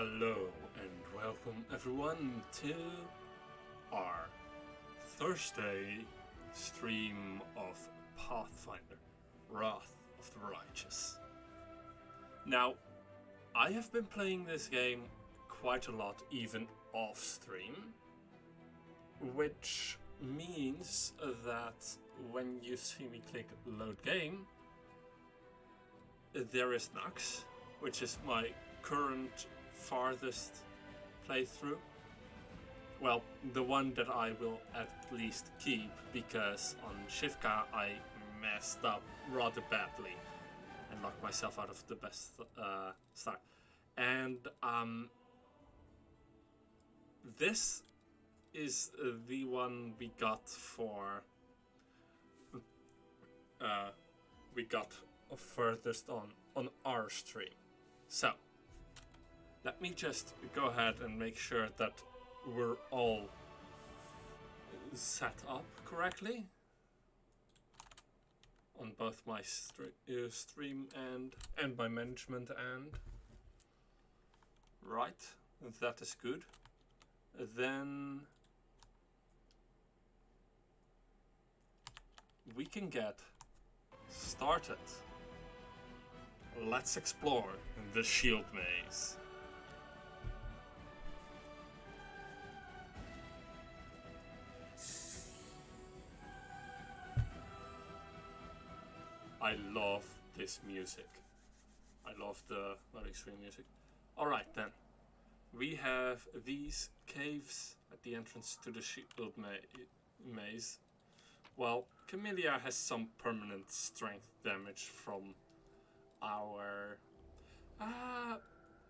Hello and welcome everyone to our Thursday stream of Pathfinder, Wrath of the Righteous. Now, I have been playing this game quite a lot even off stream, which means that when you see me click load game, there is Nux, which is my current farthest playthrough. Well, the one that I will at least keep, because on Shivka I messed up rather badly and locked myself out of the best start. And this is the one we got for furthest on our stream. So let me just go ahead and make sure that we're all set up correctly on both my stream and my management end. Right, that is good. Then we can get started. Let's explore the shield maze. I love this music. I love the loading screen music. Alright then. We have these caves at the entrance to the shield maze. Well, Camellia has some permanent strength damage from our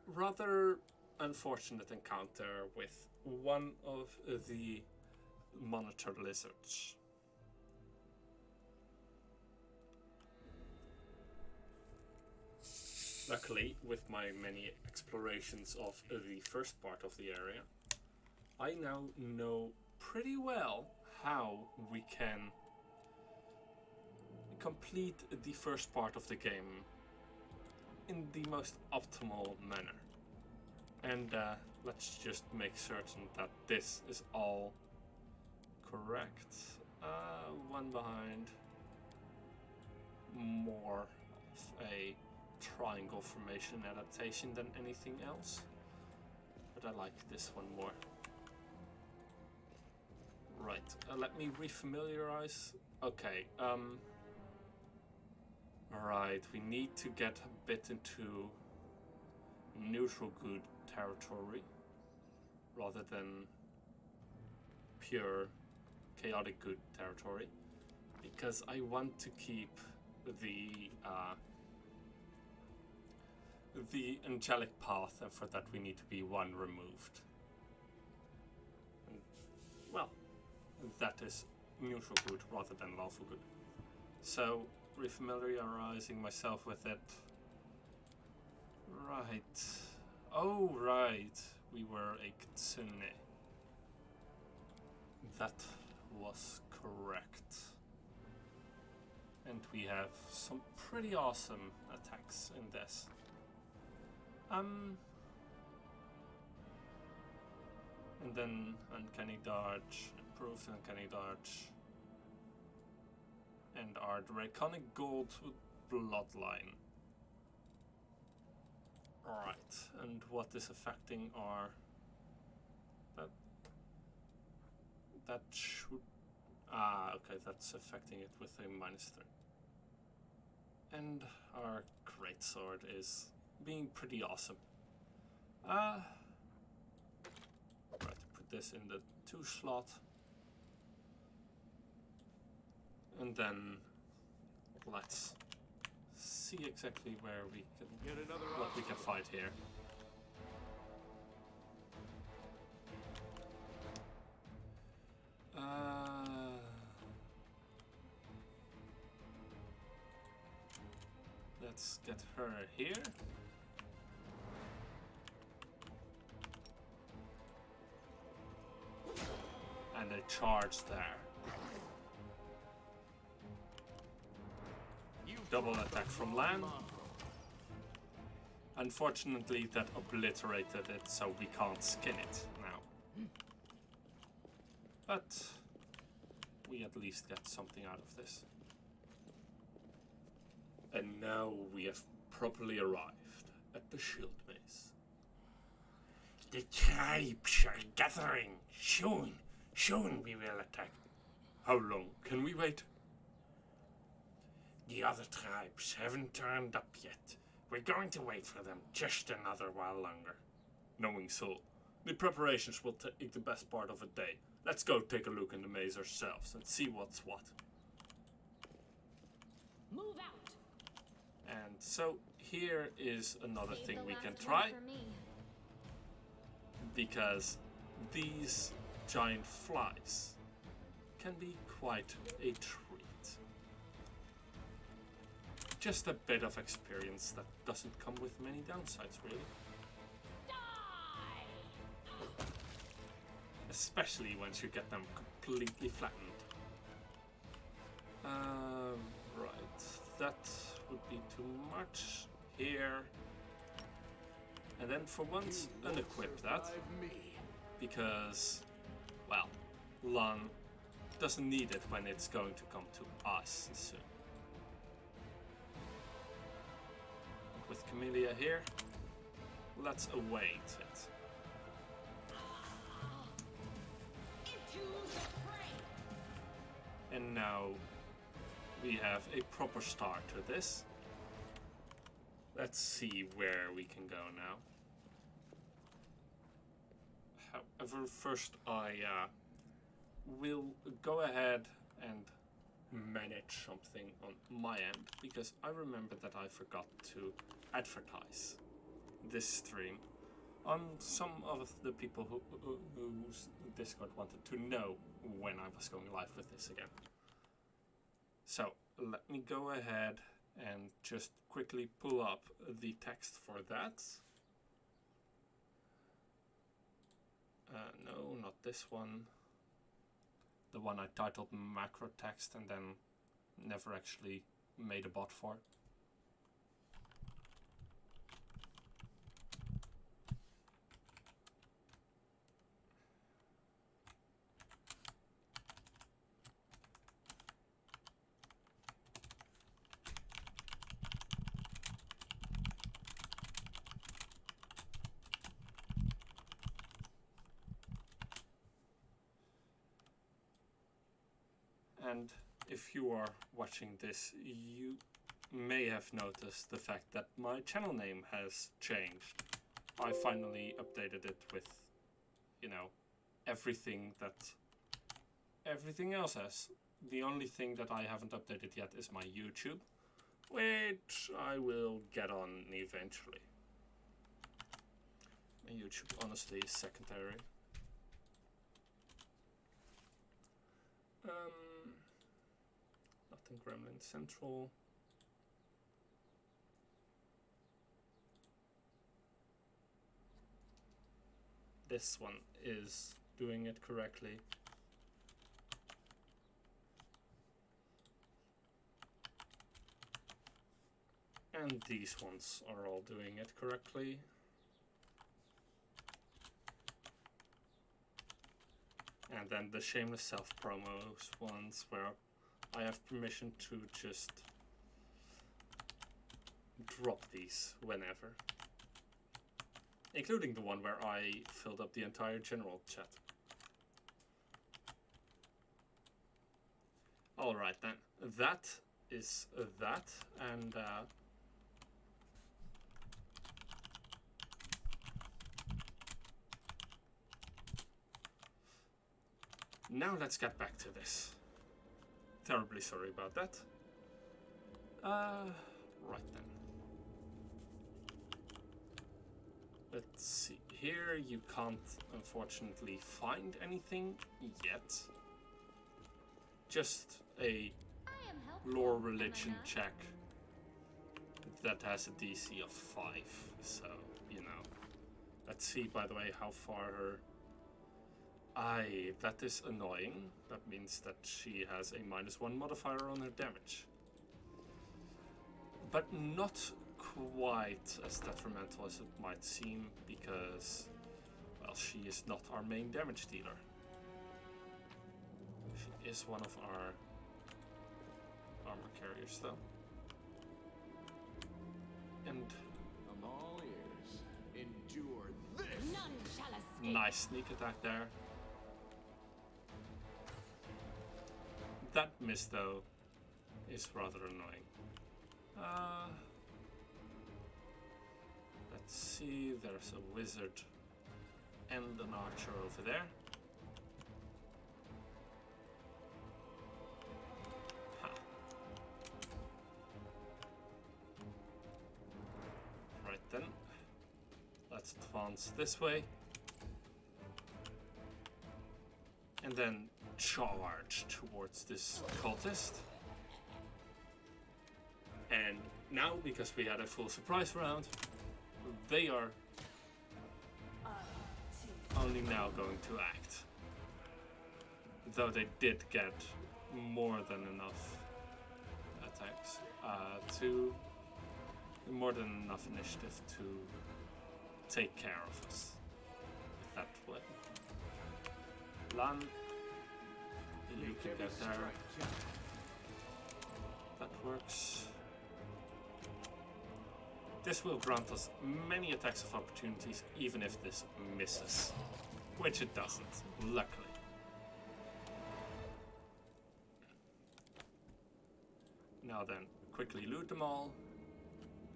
rather unfortunate encounter with one of the monitor lizards. Luckily, with my many explorations of the first part of the area, I now know pretty well how we can complete the first part of the game in the most optimal manner. And let's just make certain that this is all correct. One behind. More of a triangle formation adaptation than anything else. But I like this one more. Right, let me refamiliarize. Okay, Alright, we need to get a bit into neutral good territory rather than pure chaotic good territory, because I want to keep the angelic path, and for that we need to be one removed. And, well, that is neutral good rather than lawful good. So, refamiliarizing myself with it. Right. Oh, right. We were a kitsune. That was correct. And we have some pretty awesome attacks in this. And then uncanny dodge, improved uncanny dodge, and our draconic gold bloodline. Alright, and what is affecting our that should okay, that's affecting it with a -3. And our greatsword is being pretty awesome. Right, put this in the 2 slot. And then let's see exactly where we can what we can fight here. Let's get her here. And a charge there. Double attack from land. Unfortunately, that obliterated it, so we can't skin it now. But we at least get something out of this. And now we have properly arrived at the shield maze. The tribes are gathering. Soon we will attack. How long can we wait? The other tribes haven't turned up yet. We're going to wait for them just another while longer. Knowing so, the preparations will take the best part of a day. Let's go take a look in the maze ourselves and see what's what. Move out. And so here is another thing we can try. Because these giant flies can be quite a treat. Just a bit of experience that doesn't come with many downsides, really. Die! Especially once you get them completely flattened. Right, that would be too much. Here. And then for once, unequip that. Because, well, Lan doesn't need it when it's going to come to us soon. With Camellia here, let's await it. And now we have a proper start to this. Let's see where we can go now. However, first I will go ahead and manage something on my end, because I remember that I forgot to advertise this stream on some of the people whose Discord wanted to know when I was going live with this again. So let me go ahead and just quickly pull up the text for that. No, not this one. The one I titled macro text and then never actually made a bot for. And if you are watching this, you may have noticed the fact that my channel name has changed. I finally updated it with, you know, everything that everything else has. The only thing that I haven't updated yet is my YouTube, which I will get on eventually. My YouTube honestly is secondary. Nothing Gremlin Central. This one is doing it correctly. And these ones are all doing it correctly. And then the shameless self-promos ones where I have permission to just drop these whenever. Including the one where I filled up the entire general chat. Alright then, that is that, and now let's get back to this. Terribly sorry about that. Right then. Let's see. Here you can't, unfortunately, find anything yet. Just a lore religion check that has a DC of 5. So, you know. Let's see, by the way, how far her... Aye, that is annoying. That means that she has a -1 modifier on her damage. But not quite as detrimental as it might seem, because, well, she is not our main damage dealer. She is one of our armor carriers, though. And I'm all ears. Endure this. None shall escape. nice sneak attack there. That miss, though, is rather annoying. Let's see, there's a wizard and an archer over there. Ha. Right then, let's advance this way. And then charge towards this cultist. And now, because we had a full surprise round, they are only now going to act. Though they did get more than enough attacks, more than enough initiative to take care of us with that weapon. Lan, you can get there. That works. This will grant us many attacks of opportunities, even if this misses. Which it doesn't, luckily. Now then, quickly loot them all.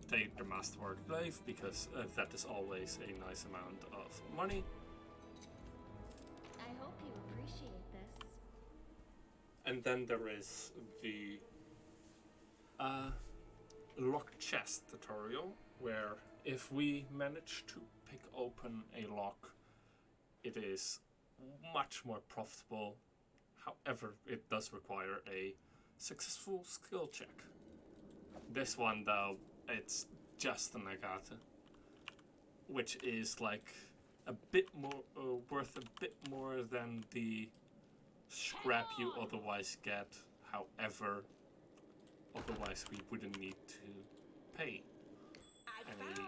Take the Masterwork Glaive, because that is always a nice amount of money. I hope you appreciate this. And then there is the locked chest tutorial, where if we manage to pick open a lock, it is much more profitable. However, it does require a successful skill check. This one, though, it's just an agate, which is like a bit more worth a bit more than the scrap you otherwise get. However, otherwise we wouldn't need to pay any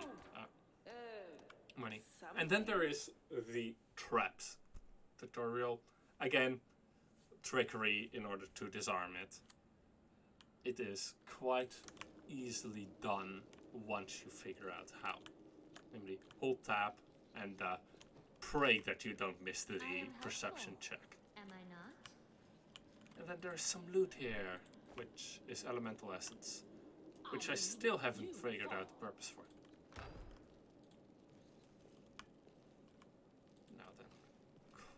money. And then there is the traps tutorial. Again, trickery in order to disarm it. It is quite easily done once you figure out how. Namely, hold tab and pray that you don't miss the perception check. Am I not? And then there's some loot here, which is elemental essence, which I still haven't figured out the purpose for. Now then,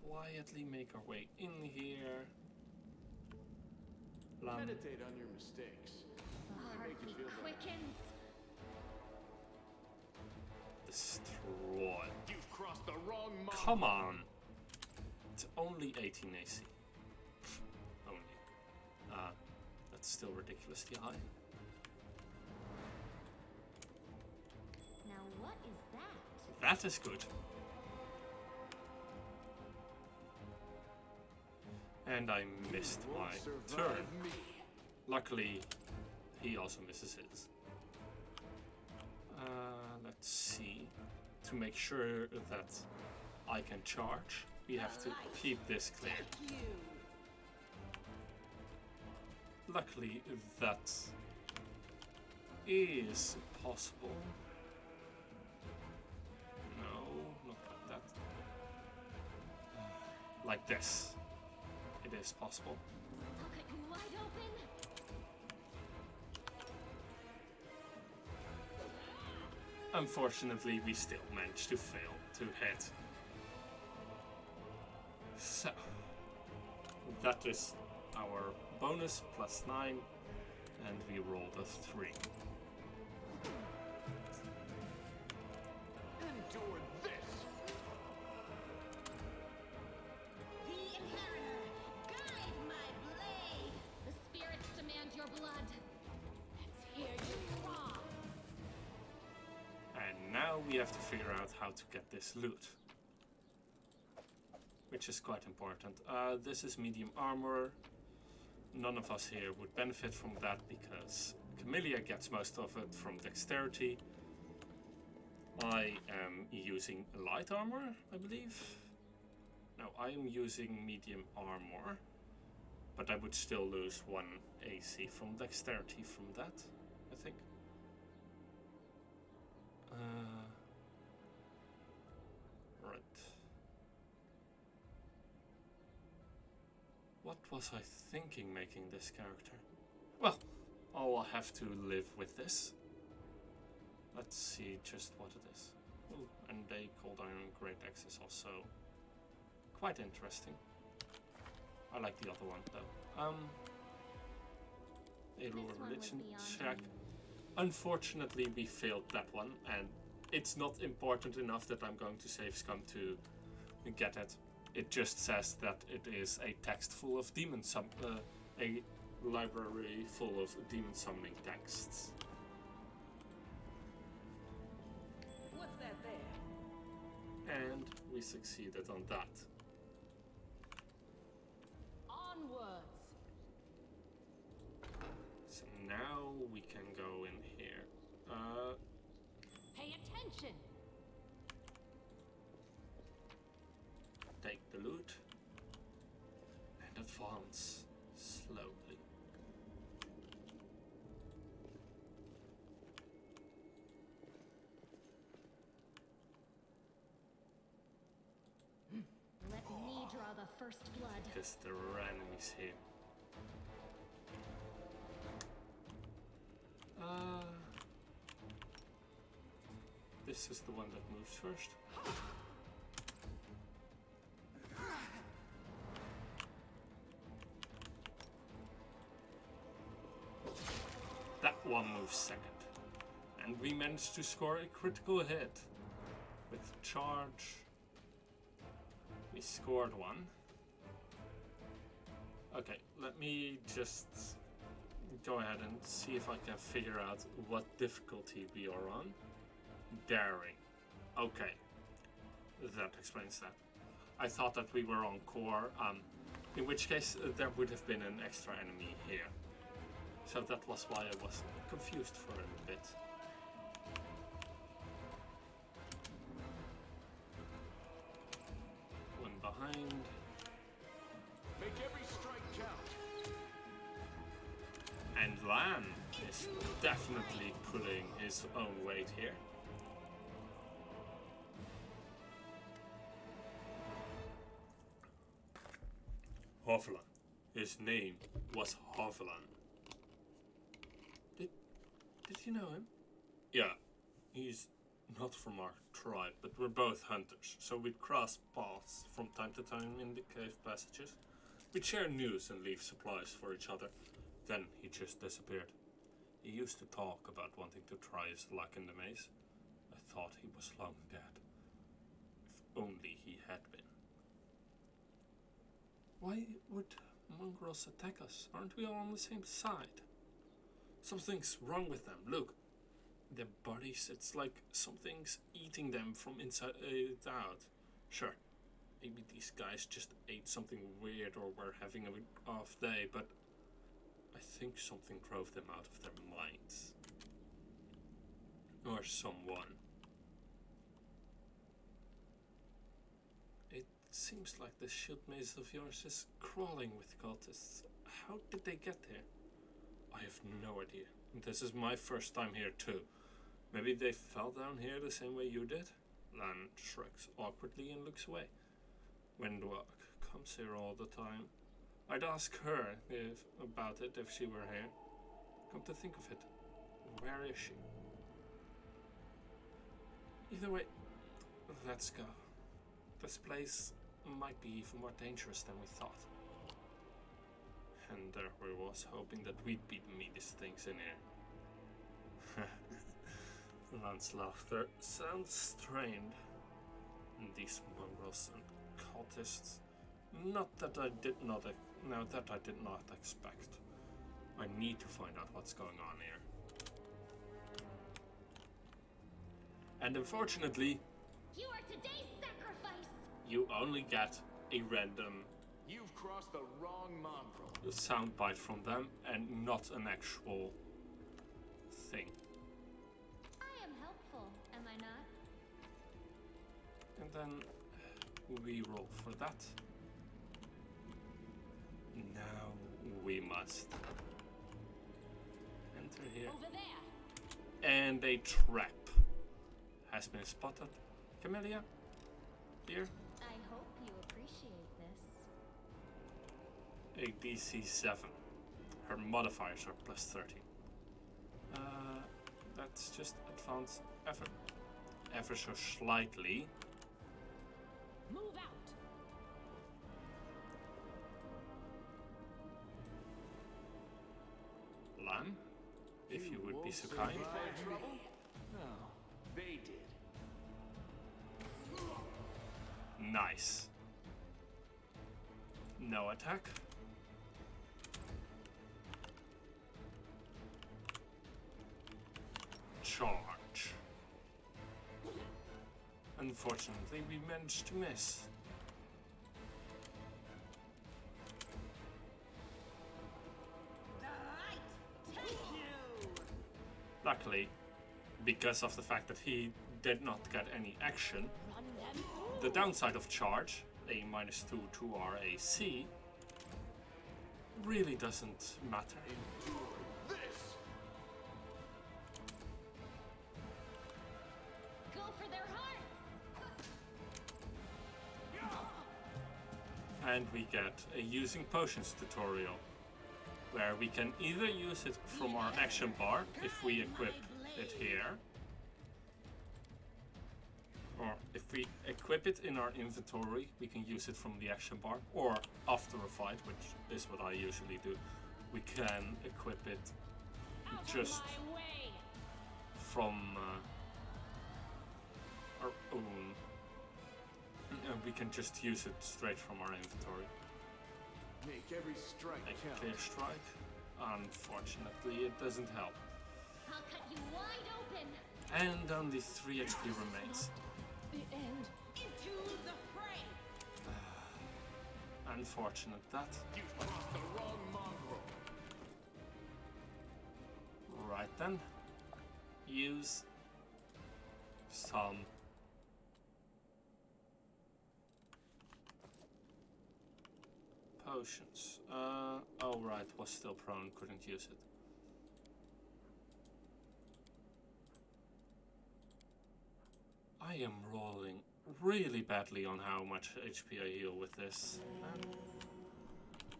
quietly make our way in here. Meditate on your mistakes. The Might make you heartbeat feel better. quickens. Destroy. You've crossed the wrong mark. Come on! It's only 18 AC. Only. That's still ridiculously high. Now what is that? That is good. And I missed my turn. Me. Luckily, he also misses his. Let's see. To make sure that I can charge, we have to keep this clear. Luckily, that is possible. No, not like that. Like this. It is possible. I'll cut you wide open. Unfortunately, we still managed to fail to hit. So, that is our bonus +9, and we rolled a 3. Endure this. The Inheritor, guide my blade. The spirits demand your blood. Let's hear you crawl. And now we have to figure out how to get this loot, which is quite important. This is medium armor. None of us here would benefit from that because Camellia gets most of it from dexterity. I am using light armor, I believe. No, I am using medium armor. But I would still lose 1 AC from dexterity from that, I think. Right. What was I thinking making this character? Well, I'll have to live with this. Let's see just what it is. Ooh, and they called Iron Great Axe is also quite interesting. I like the other one though. A lower religion check. Unfortunately, we failed that one, and it's not important enough that I'm going to save scum to get it. It just says that it is a text full of a library full of demon summoning texts. What's that there? And we succeeded on that. Onwards. So now we can go in here. Pay attention. Take the loot and advance slowly. Let me draw the first blood. Because there are enemies here. This is the one that moves first. That one moves second. And we managed to score a critical hit. With charge, we scored one. Okay, let me just go ahead and see if I can figure out what difficulty we are on. Daring. Okay, that explains that. I thought that we were on core, in which case there would have been an extra enemy here. So that was why I was confused for a bit. One behind. Make every strike count. And Lan is definitely pulling his own weight here. Hovelan. His name was Hovelan. Did you know him? Yeah, he's not from our tribe, but we're both hunters, so we'd cross paths from time to time in the cave passages. We'd share news and leave supplies for each other. Then he just disappeared. He used to talk about wanting to try his luck in the maze. I thought he was long dead. If only he had been. Why would mongrels attack us? Aren't we all on the same side? Something's wrong with them. Look, their bodies, it's like something's eating them from inside out. Sure, maybe these guys just ate something weird or were having an off day, but I think something drove them out of their minds. Or someone. It seems like the shield maze of yours is crawling with cultists. How did they get here? I have no idea. This is my first time here too. Maybe they fell down here the same way you did? Lan shrugs awkwardly and looks away. Windwalk comes here all the time. I'd ask her about it if she were here. Come to think of it, where is she? Either way, let's go. This place might be even more dangerous than we thought. And there we was, hoping that we'd be the meanest things in here. Lan's laughter sounds strained. And these mongrels and cultists. Now that I did not expect. I need to find out what's going on here. And unfortunately, You are today's sacrifice. you only get a random You've crossed the wrong mongrel. soundbite from them and not an actual thing. I am helpful, am I not? And then we roll for that. Now we must enter here. Over there. And a trap has been spotted. Camellia, here. I hope you appreciate this. A DC 7. Her modifiers are plus 30. That's just advanced ever so slightly. Move out. Lan, if you would be so kind. No, they did. Nice. No attack. Charge. Unfortunately, we managed to miss. Luckily, because of the fact that he did not get any action, the downside of charge, a -2 to our AC, really doesn't matter. This! Go for their hearts. And we get a using potions tutorial, where we can either use it from our action bar if we equip it here, or if we equip it in our inventory, we can use it from the action bar, or after a fight, which is what I usually do, we can equip it just from our own. We can just use it straight from our inventory. Make every strike A count. clear strike. Unfortunately, it doesn't help. I'll cut you wide open. And only 3 XP remains. The end. Into the fray. Unfortunate that. You crossed the wrong mongrel. Right then. Use some potions. Oh right, was still prone, couldn't use it. I am rolling really badly on how much HP I heal with this.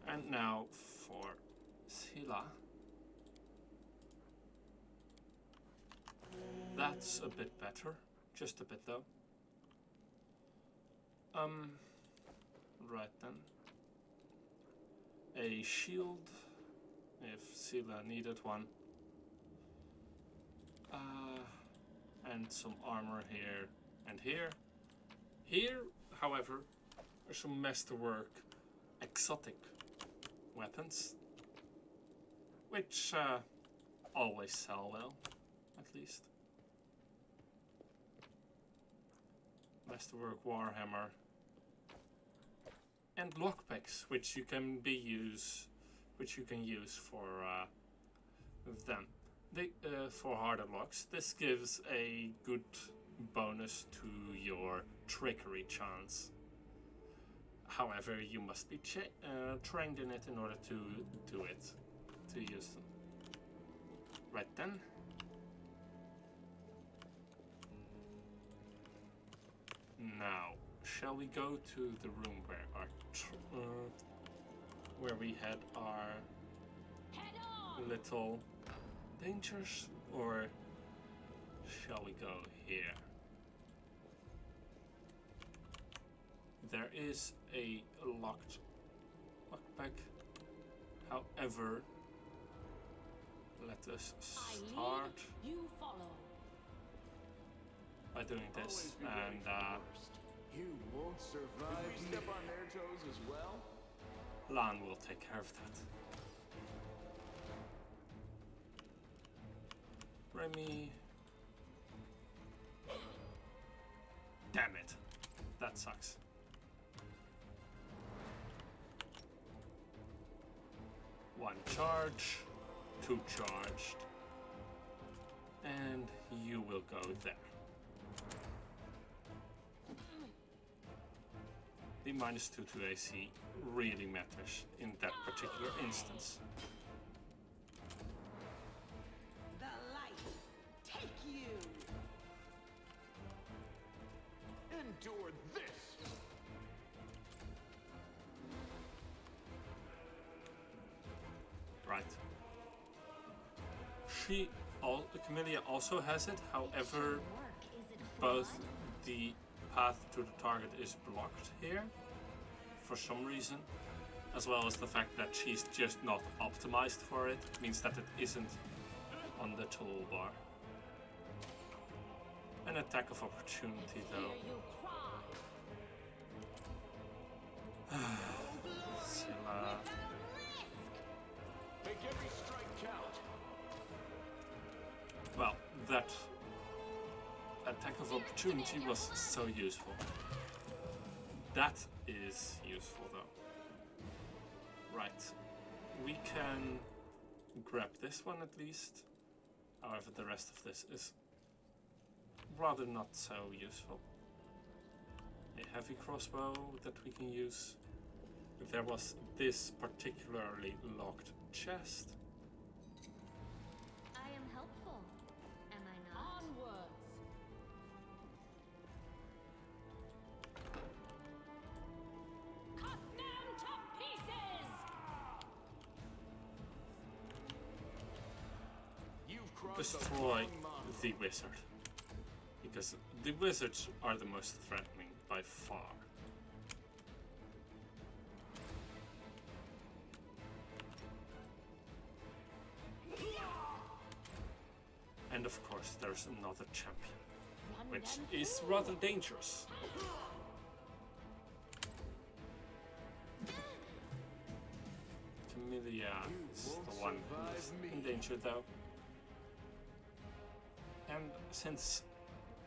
And now for Scylla. That's a bit better. Just a bit though. Right then. A shield, if Scylla needed one. And some armor here and here. Here, however, are some masterwork exotic weapons, which always sell well, at least. Masterwork Warhammer. And lockpicks, which you can use for them. For harder locks, this gives a good bonus to your trickery chance. However, you must be trained in it in order to do it, to use them. Right then. Now, shall we go to the room where our where we had our little dangers, or shall we go here? There is a lockpick. However, let us start You follow. by doing this, Always be ready and for the worst. You won't survive. If we step on their toes as well. Lan will take care of that. Remy. Damn it. That sucks. One charge, 2 charged. And you will go there. The -2 to AC really matters in that particular instance. The light, take you. Endure this! Right. Camellia also has it, however, both the path to the target is blocked here, for some reason, as well as the fact that she's just not optimized for it, means that it isn't on the toolbar. An attack of opportunity, though. Scylla. Make every strike count! Well, that attack of opportunity was so useful. That is useful, though. Right. We can grab this one at least. However, the rest of this is rather not so useful. A heavy crossbow that we can use. If there was this particularly locked chest. I am helpful, am I not? Onwards. Cut them to pieces! You've crossed Destroy a long the wizard. Because the wizards are the most threatening by far. And of course there's another champion, which is rather dangerous. Camellia is the one who is in danger though. And since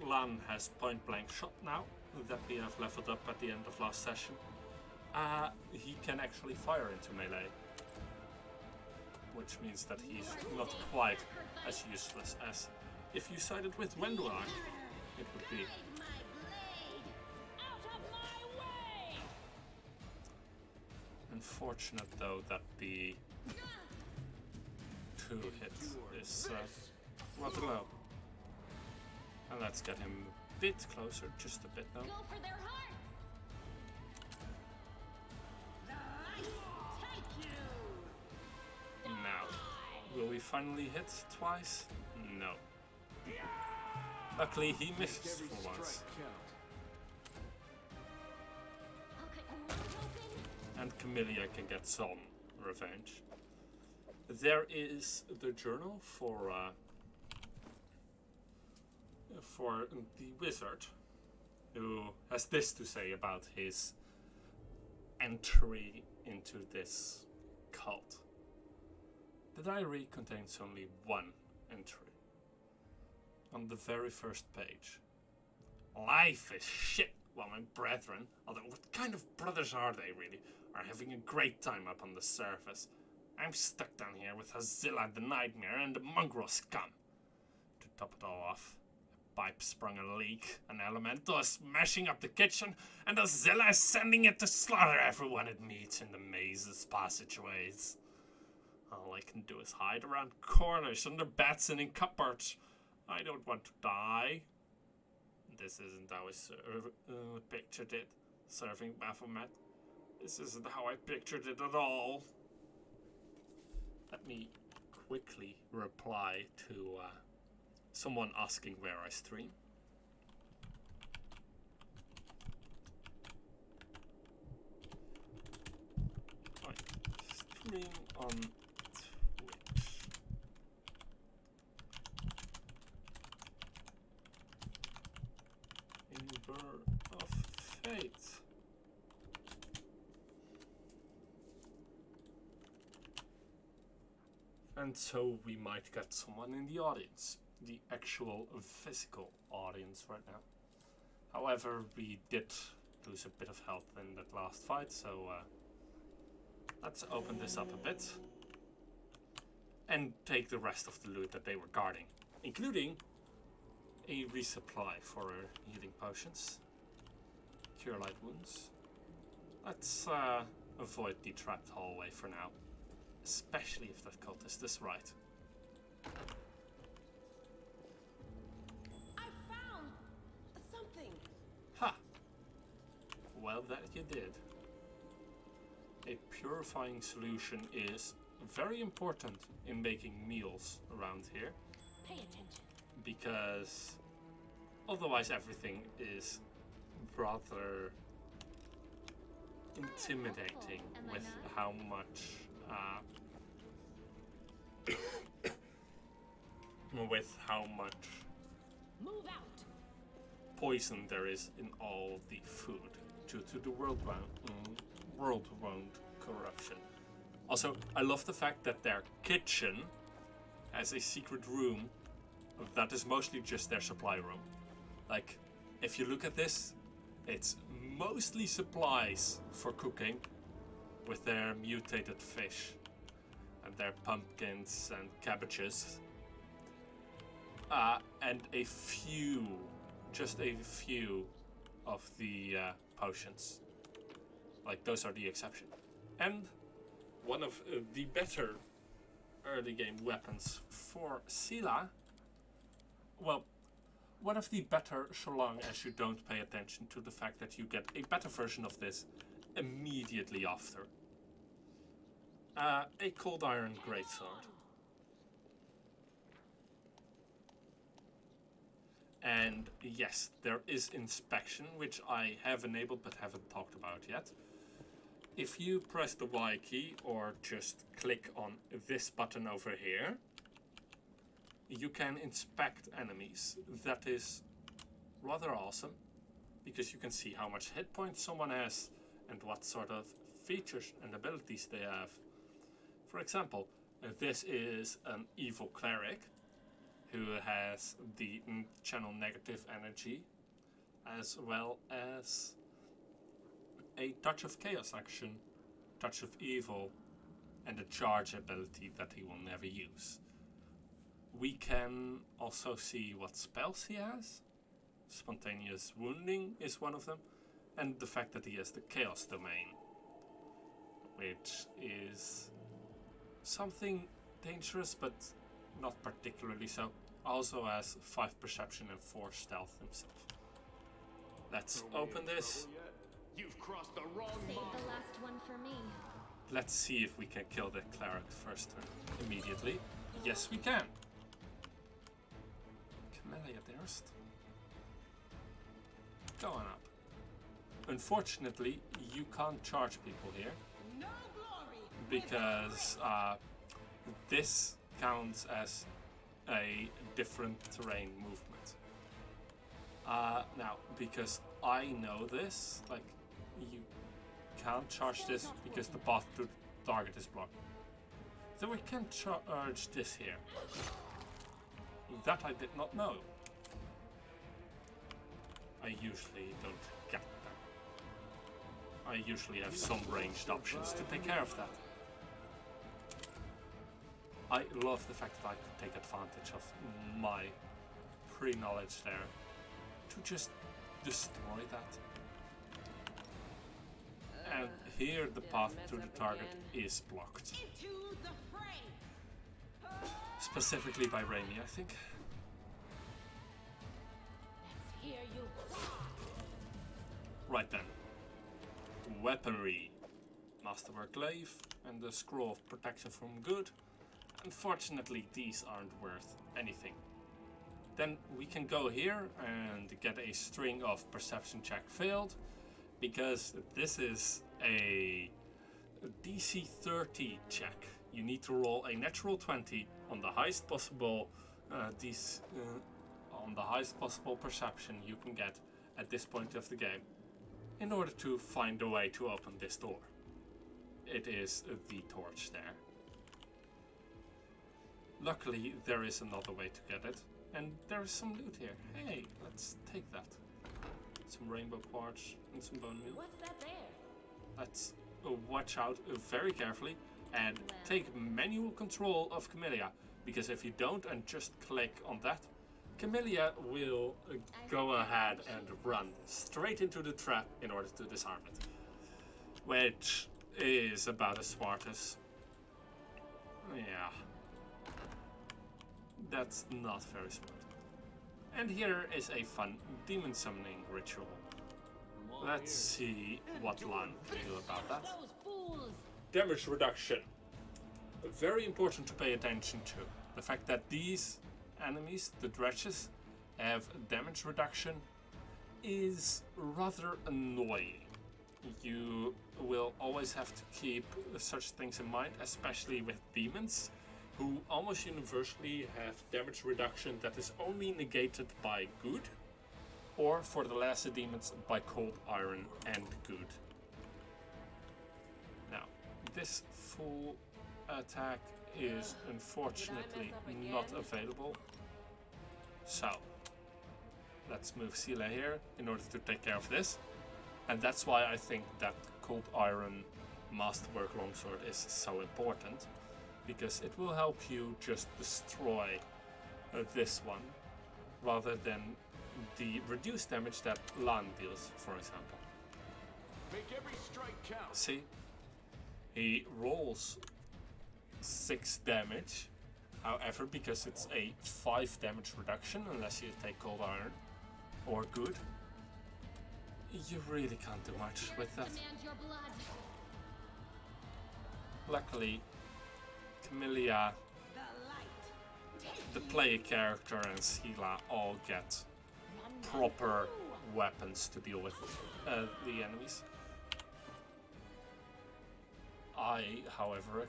Lan has point blank shot now, that we have leveled up at the end of last session, he can actually fire into melee. Which means that he's not quite as useless as if you sided with Wendwag, it would be. Unfortunate though that the 2 hits is rather low. And let's get him a bit closer, just a bit though. Go for their hearts! Now, will we finally hit twice? No. Luckily he misses Every for once. strike count. I'll cut your mouth open. And Camellia can get some revenge. There is the journal for the wizard, who has this to say about his entry into this cult. The diary contains only one entry. On the very first page. Life is shit while my brethren, although what kind of brothers are they really, are having a great time up on the surface. I'm stuck down here with Hazilla the Nightmare and the mongrel scum. To top it all off, a pipe sprung a leak, an elemental is smashing up the kitchen, and Hazilla is sending it to slaughter everyone it meets in the maze's passageways. All I can do is hide around corners, under beds and in cupboards. I don't want to die. This isn't how I pictured it, serving Baphomet. This isn't how I pictured it at all. Let me quickly reply to someone asking where I stream. I stream on Twitch. Ember of Fate. And so we might get someone in the audience, the actual physical audience right now. However, we did lose a bit of health in that last fight, so let's open this up a bit and take the rest of the loot that they were guarding including a resupply for healing potions. Cure light wounds. Let's avoid the trapped hallway for now, especially if that cultist is right. I found something. Ha! Well, that you did. A purifying solution is very important in making meals around here, Pay attention. because otherwise everything is rather intimidating Am I with not? how much with how much Move out. poison there is in all the food due to the world-round corruption. Also, I love the fact that their kitchen has a secret room that is mostly just their supply room. Like, if you look at this, it's mostly supplies for cooking with their mutated fish and their pumpkins and cabbages. And just a few of the potions. Like, those are the exception. And one of the better early game weapons for Scylla, well, one of the better so long as you don't pay attention to the fact that you get a better version of this immediately after. A cold iron greatsword. And yes, there is inspection, which I have enabled but haven't talked about yet. If you press the Y key or just click on this button over here, you can inspect enemies. That is rather awesome, because you can see how much hit points someone has and what sort of features and abilities they have. For example, this is an evil cleric who has the channel negative energy, as well as a touch of chaos action, touch of evil, and a charge ability that he will never use. We can also see what spells he has. Spontaneous wounding is one of them, and the fact that he has the chaos domain, which is something dangerous but not particularly so. Also has 5 perception and 4 stealth himself. Let's open this. You've crossed the wrong Save mark. the last one for me. Let's see if we can kill the cleric first turn immediately. Yes, we can. Camellia, dearest. Go on up. Unfortunately, you can't charge people here No glory. because this counts as a different terrain movement. Now, because I know this, like, you can't charge this because the path to the target is blocked. So we can charge this here. That I did not know. I usually don't get them. I usually have some ranged options to take care of that. I love the fact that I could take advantage of my pre-knowledge there to just destroy that. And here the path to the target is blocked. Into the fray. Specifically by Raimi, I think. Let's hear you cry. Right then. Weaponry. Masterwork glaive and the scroll of protection from good. Unfortunately, these aren't worth anything. Then we can go here and get a string of perception check failed, because this is a DC 30 check. You need to roll a natural 20 on the highest possible on the highest possible perception you can get at this point of the game, in order to find a way to open this door. It is the torch there. Luckily, there is another way to get it, and there is some loot here. Hey, let's take that. Some rainbow quartz and some bone meal. What's that there? Let's watch out very carefully and take manual control of Camellia, Because if you don't and just click on that, Camellia will go ahead and run straight into the trap in order to disarm it. Which is about as smart as... yeah. That's not very smart. And here is a fun demon summoning ritual. Let's see what Lan can do about that. Those fools! Damage reduction. Very important to pay attention to. The fact that these enemies, the dredges, have damage reduction is rather annoying. You will always have to keep such things in mind, especially with demons, who almost universally have damage reduction that is only negated by good, or for the lesser demons by cold iron and good. Now, this full attack is unfortunately not available. So, let's move Sela here in order to take care of this. And that's why I think that Cold Iron Masterwork Longsword is so important. Because it will help you just destroy this one, rather than the reduced damage that Lan deals, for example. Make every strike count. See? He rolls 6 damage. However, because it's a 5 damage reduction, unless you take Cold Iron or good, you really can't do much with that. Demand your blood. Luckily, Camellia, The light. the player character, and Sela all get proper weapons to deal with the enemies. I, however,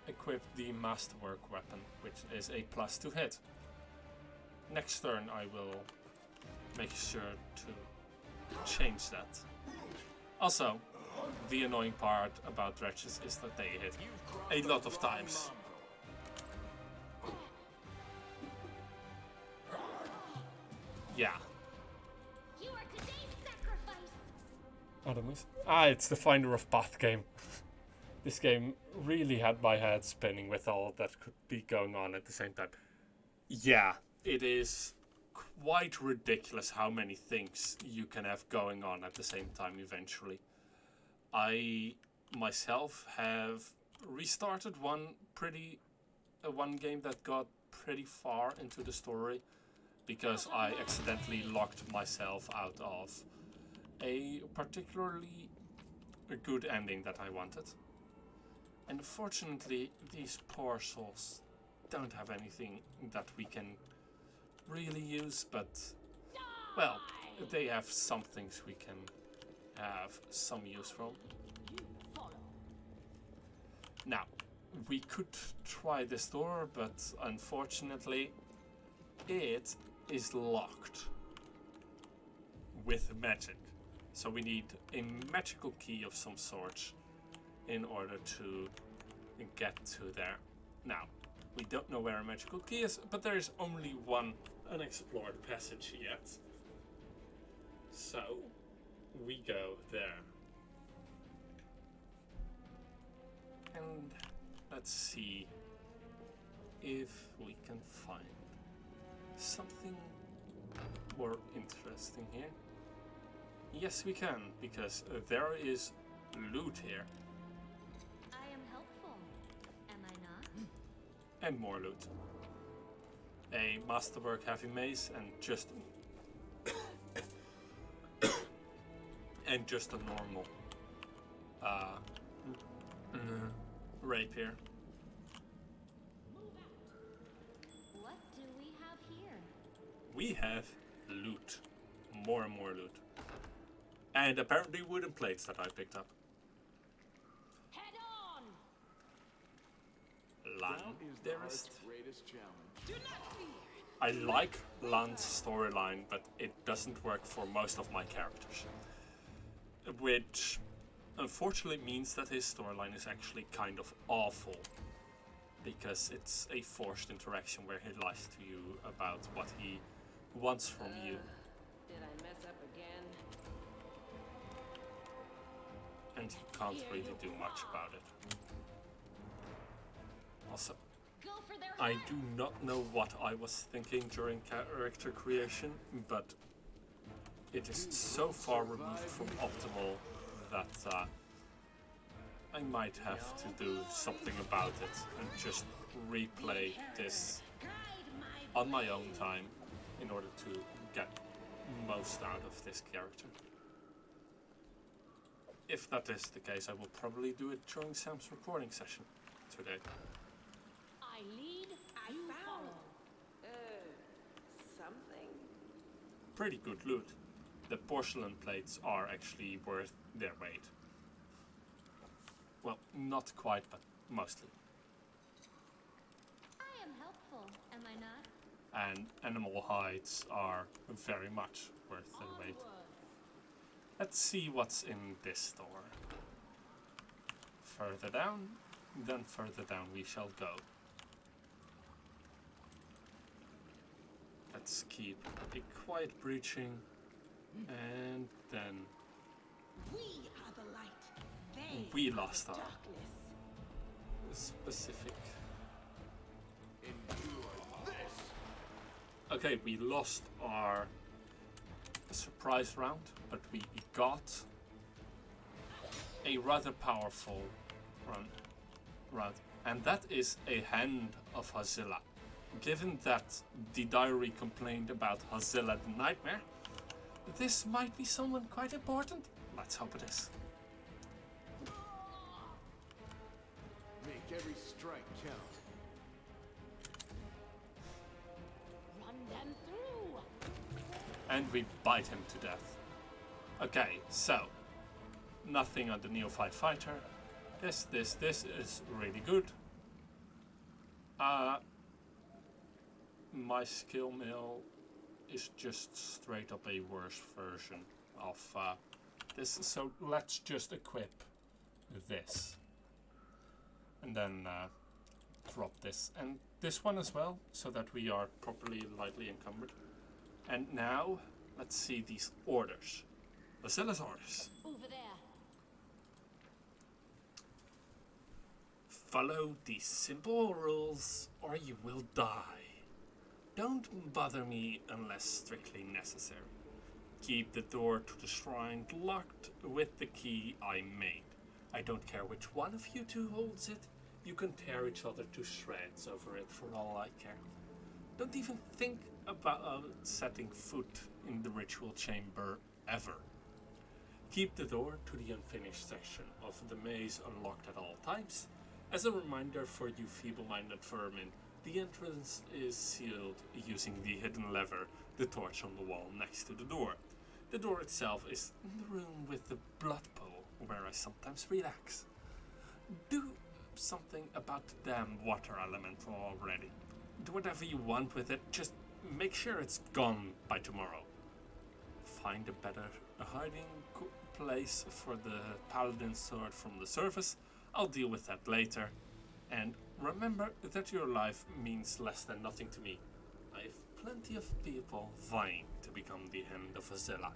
equipped the Masterwork weapon, which is a +2 hit. Next turn, I will make sure to change that. Also, the annoying part about dredges is that they hit a lot of times. Yeah. You are today's sacrifice. Adamus? It's the Finder of Path game. This game really had my head spinning with all that could be going on at the same time. Yeah, it is quite ridiculous how many things you can have going on at the same time eventually. I myself have restarted one game that got pretty far into the story because I accidentally locked myself out of a particularly good ending that I wanted. And fortunately, these poor souls don't have anything that we can really use, but, well, they have some things we can have some use from. Now, we could try this door, but unfortunately, it is locked with magic. So we need a magical key of some sort in order to get to there. Now, we don't know where a magical key is, but there is only one unexplored passage yet. So, we go there. And let's see if we can find something more interesting here. Yes, we can, because there is loot here. I am helpful, am I not? And more loot. A Masterwork Heavy Mace and just and just a normal rapier. What do we have here? We have loot. More and more loot. And apparently wooden plates that I picked up. Head on! Lan, Doubt is the dearest. heart's greatest challenge. Do not fear. I like Lan's storyline, but it doesn't work for most of my characters. Which unfortunately means that his storyline is actually kind of awful. Because it's a forced interaction where he lies to you about what he wants from you. Did I mess up again? And he can't really do much about it. Also, Go for their I heads. do not know what I was thinking during character creation, but it is so far removed from optimal that I might have to do something about it and just replay this Guide my on my own time in order to get most out of this character. If that is the case, I will probably do it during Sam's recording session today. I lead, I you found follow. Something. Pretty good loot. The porcelain plates are actually worth their weight. Well, not quite, but mostly. I am helpful, am I not? And animal hides are very much worth their weight. Let's see what's in this store. Further down, then further down we shall go. Let's keep a quiet breaching, and then We are the light. They we are lost the our darkness. specific. Endure this! Okay, we lost our surprise round, but we got a rather powerful round, and that is a Hand of Hazilla. Given that the diary complained about Hazilla the Nightmare, this might be someone quite important. Let's hope it is. Make every strike count. Run them through. And we bite him to death. Okay, so nothing on the Neophyte Fighter. This is really good. My skill mill is just straight up a worse version of this, so let's just equip this. And then drop this and this one as well, so that we are properly lightly encumbered. And now, let's see these orders. Basilla's orders. Over there. Follow these simple rules or you will die. Don't bother me unless strictly necessary. Keep the door to the shrine locked with the key I made. I don't care which one of you two holds it. You can tear each other to shreds over it for all I care. Don't even think about setting foot in the ritual chamber ever. Keep the door to the unfinished section of the maze unlocked at all times. As a reminder for you feeble-minded vermin, the entrance is sealed using the hidden lever, the torch on the wall next to the door. The door itself is in the room with the blood pool, where I sometimes relax. Do something about the damn water elemental already. Do whatever you want with it, just make sure it's gone by tomorrow. Find a better hiding place for the paladin sword from the surface. I'll deal with that later. And remember that your life means less than nothing to me. I have plenty of people vying to become the Hand of Azella.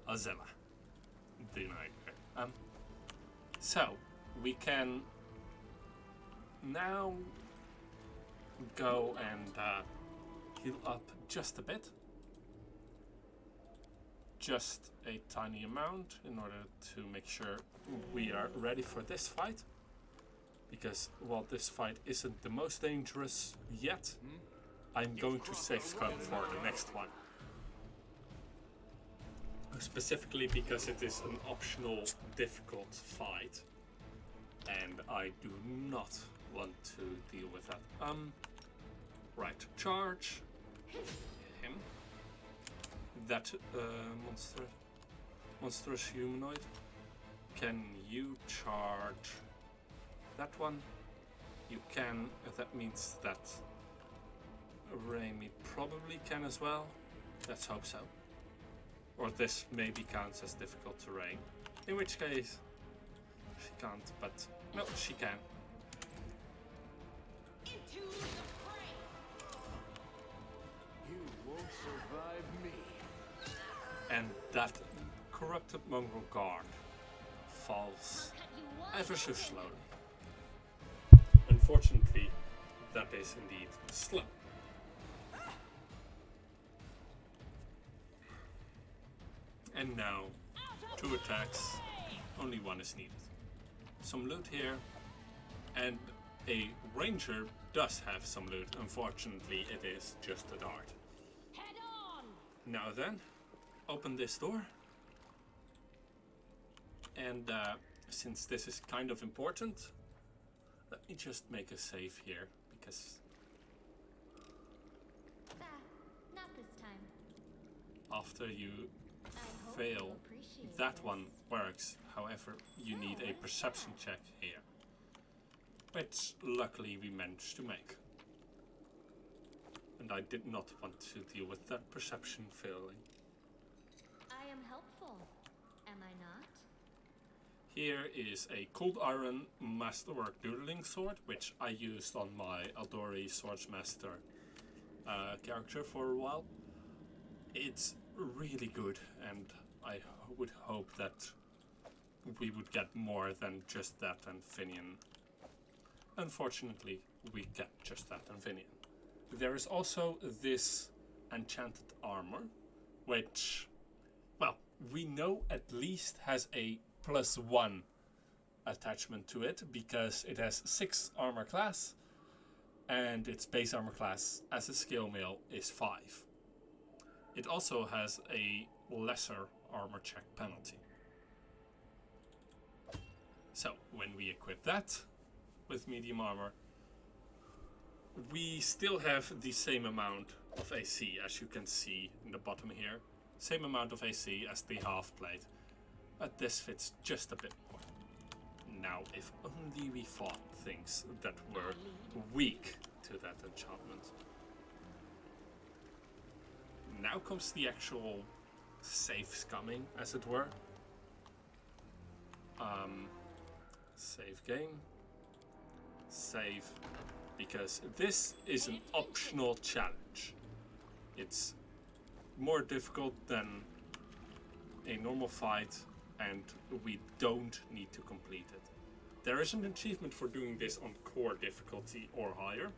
Azella. The Nightmare. So, we can now go and heal up just a bit. Just a tiny amount in order to make sure we are ready for this fight. Because while this fight isn't the most dangerous yet, I'm going to save Scum for the next one. Specifically because it is an optional difficult fight. And I do not want to deal with that. Right, charge him. That monstrous humanoid. Can you charge that one? You can. That means that Raimi probably can as well. Let's hope so. Or this maybe counts as difficult terrain. In which case, she can't, but no, she can. Into the fray. You won't survive me. And that corrupted mongrel guard falls Cut you wide ever so open. slowly. unfortunately, that is indeed slow. And now, 2 attacks, only 1 is needed. Some loot here, and a ranger does have some loot. Unfortunately, it is just a dart. Head on! Now then, open this door. And since this is kind of important, let me just make a save here, because Not this time. after you I hope fail, you appreciate that this. one works. However, you need a perception check here, which luckily we managed to make. And I did not want to deal with that perception failing. I am helpful, am I not? Here is a cold iron masterwork doodling sword, which I used on my Aldori Swordsmaster character for a while. It's really good, and I would hope that we would get more than just that and Finian. Unfortunately, we get just that and Finian. There is also this Enchanted Armor, which, well, we know at least has a +1 attachment to it, because it has 6 armor class, and its base armor class as a scale mail is 5. It also has a lesser armor check penalty. So, when we equip that with medium armor, we still have the same amount of AC, as you can see in the bottom here. Same amount of AC as the half plate, but this fits just a bit more. Now, if only we fought things that were weak to that enchantment. Now comes the actual save coming, as it were. Save game. Save. Because this is an optional challenge. It's more difficult than a normal fight, and we don't need to complete it. There is an achievement for doing this on core difficulty or higher,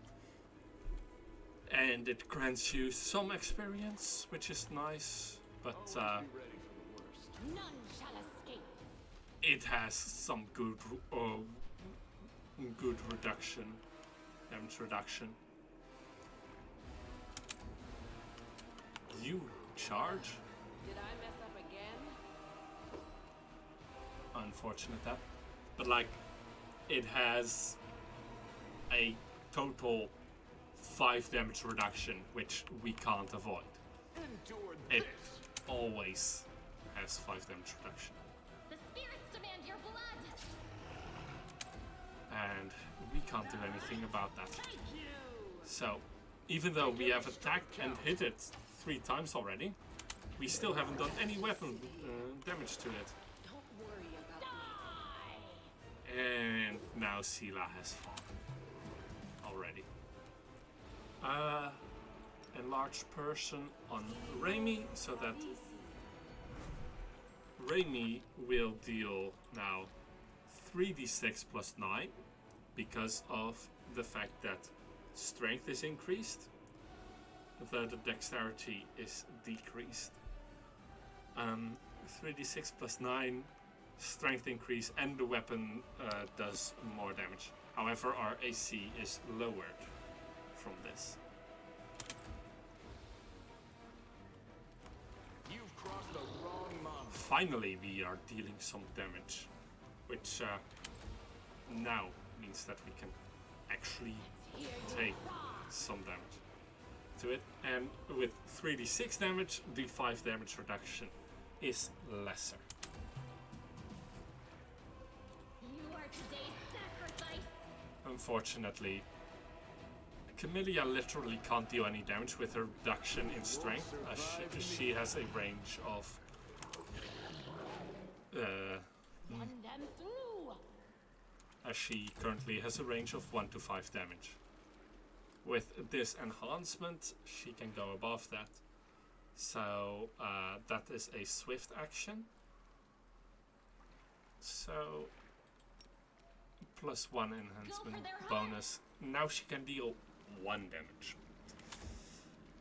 and it grants you some experience, which is nice, but Always be ready for the worst. None shall escape. it has some good good reduction, damage reduction. You charge? Did I mess up again? Unfortunate that. But like, it has a total 5 damage reduction, which we can't avoid. Endure It this. always has 5 damage reduction. The spirits demand your blood. And we can't do anything about that. So, even though we have attacked and hit it 3 times already, we still haven't done any weapon damage to it. Don't worry about me. And now Sela has fallen already. Enlarged person on Raimi, so that Raimi will deal now 3d6 plus 9 because of the fact that strength is increased, the dexterity is decreased. 3d6 plus 9 strength increase, and the weapon does more damage. However, our AC is lowered from this. You've crossed the wrong mountain. Finally, we are dealing some damage, which now means that we can actually take some damage to it. And with 3d6 damage, the 5 damage reduction is lesser. You are today's sacrifice. Unfortunately, Camellia literally can't do any damage with her reduction in strength, as she has a range of Run them through. as she currently has a range of 1 to 5 damage. With this enhancement, she can go above that. So that is a swift action. So +1 enhancement bonus. Now she can deal 1 damage.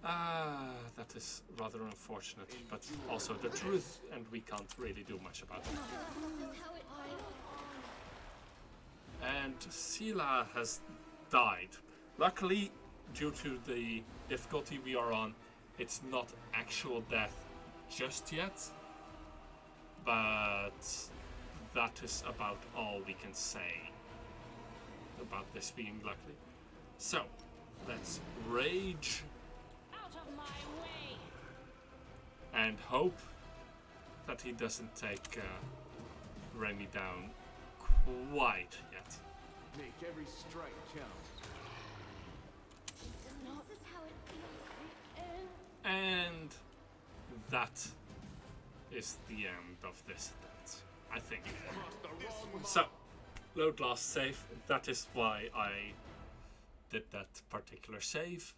That is rather unfortunate, but also the truth, and we can't really do much about it. This is how it feels. And Sela has died. Luckily, due to the difficulty we are on, it's not actual death just yet, but that is about all we can say about this being lucky. So, let's rage Out of my way! and hope that he doesn't take Remy down quite yet. Make every strike count. This is how it feels. And that is the end of this dance, I think. So, load last save. That is why I did that particular save.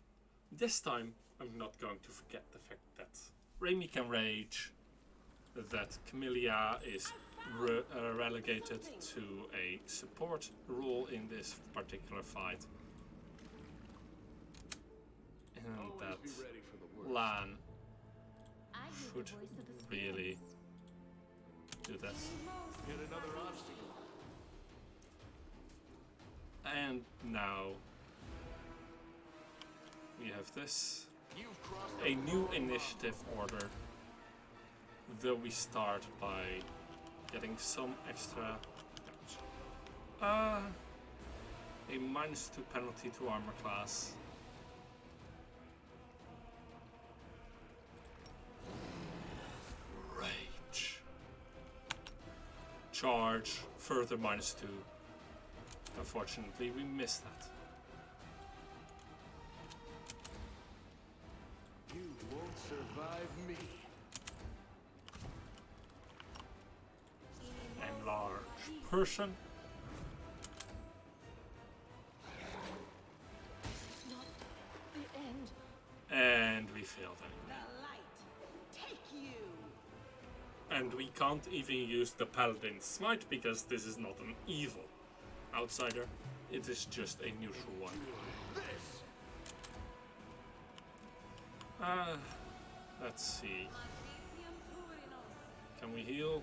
This time, I'm not going to forget the fact that Remy can rage, that Camellia is relegated to a support role in this particular fight, and Always that be ready for the worst. Lan I hear the should voice of the really spirits. do this. Yet another obstacle. And now we have this. You've crossed A new initiative order, though we start by getting some extra damage. A -2 penalty to armor class. Rage. Charge, further -2. Unfortunately, we missed that. You won't survive me. Enlarge person. Not the end. And we failed The anyway. light, take you. And we can't even use the Paladin Smite because this is not an evil outsider. It is just a neutral one. This. Let's see. Can we heal?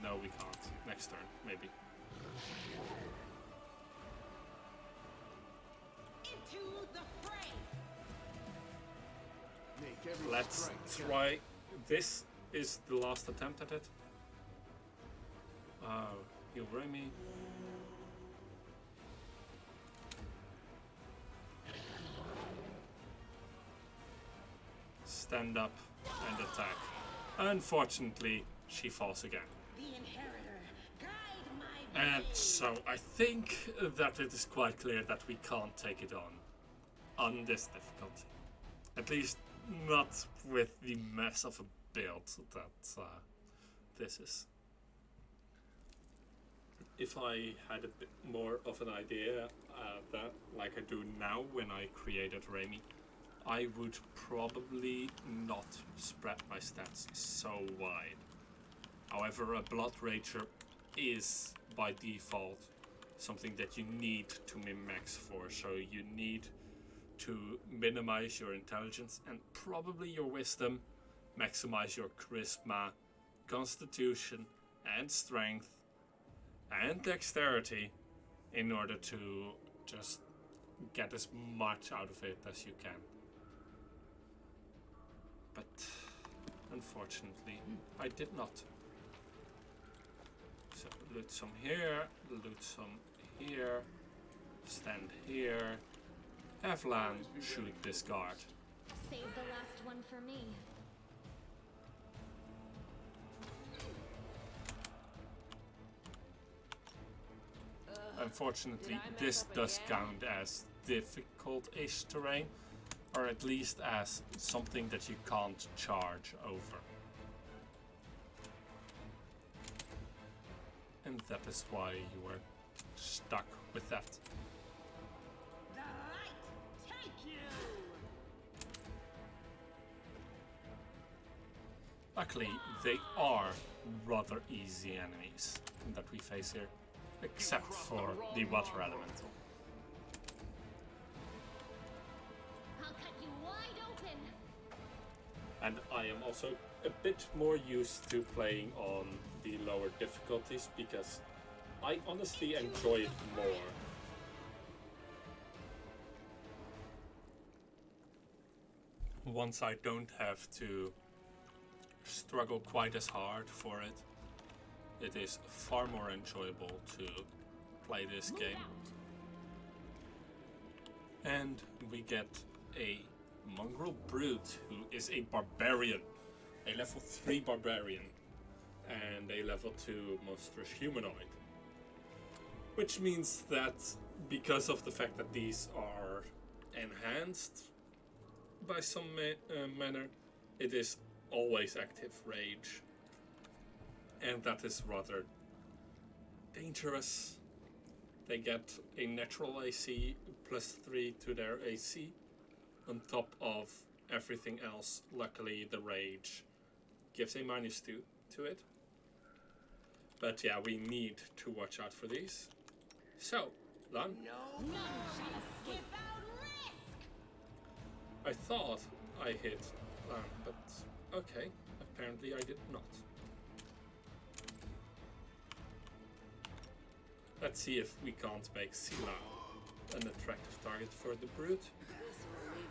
No, we can't. Next turn, maybe. Into the fray. Make every Let's strike count. try. This is the last attempt at it. Heal Remy. Stand up and attack. Unfortunately, she falls again. The inheritor, guide my And blade. so I think that it is quite clear that we can't take it on this difficulty. At least not with the mess of a build that this is. If I had a bit more of an idea that, like I do now when I created Remy, I would probably not spread my stats so wide. However, a Blood Rager is by default something that you need to min-max for, so you need to minimize your intelligence and probably your wisdom, maximize your charisma, constitution and strength and dexterity in order to just get as much out of it as you can. But unfortunately, I did not. So loot some here, loot some here, stand here, have Lan shoot this guard. Save the last one for me. Unfortunately, Did I mess this up does again? count as difficult-ish terrain, or at least as something that you can't charge over. And that is why you were stuck with that. The light, take you. Luckily, they are rather easy enemies that we face here. except for the water elemental. I'll cut you wide open. And I am also a bit more used to playing on the lower difficulties because I honestly enjoy it more. Once I don't have to struggle quite as hard for it, it is far more enjoyable to play this game. And we get a mongrel brute who is a barbarian, a level 3 barbarian, and a level 2 monstrous humanoid. Which means that because of the fact that these are enhanced by some manner, it is always active rage. And that is rather dangerous. They get a natural AC plus 3 to their AC on top of everything else. Luckily, the rage gives a -2 to it. But yeah, we need to watch out for these. So, Lan, None shall escape without risk. I thought I hit Lan, but okay, apparently I did not. Let's see if we can't make Sila an attractive target for the brute.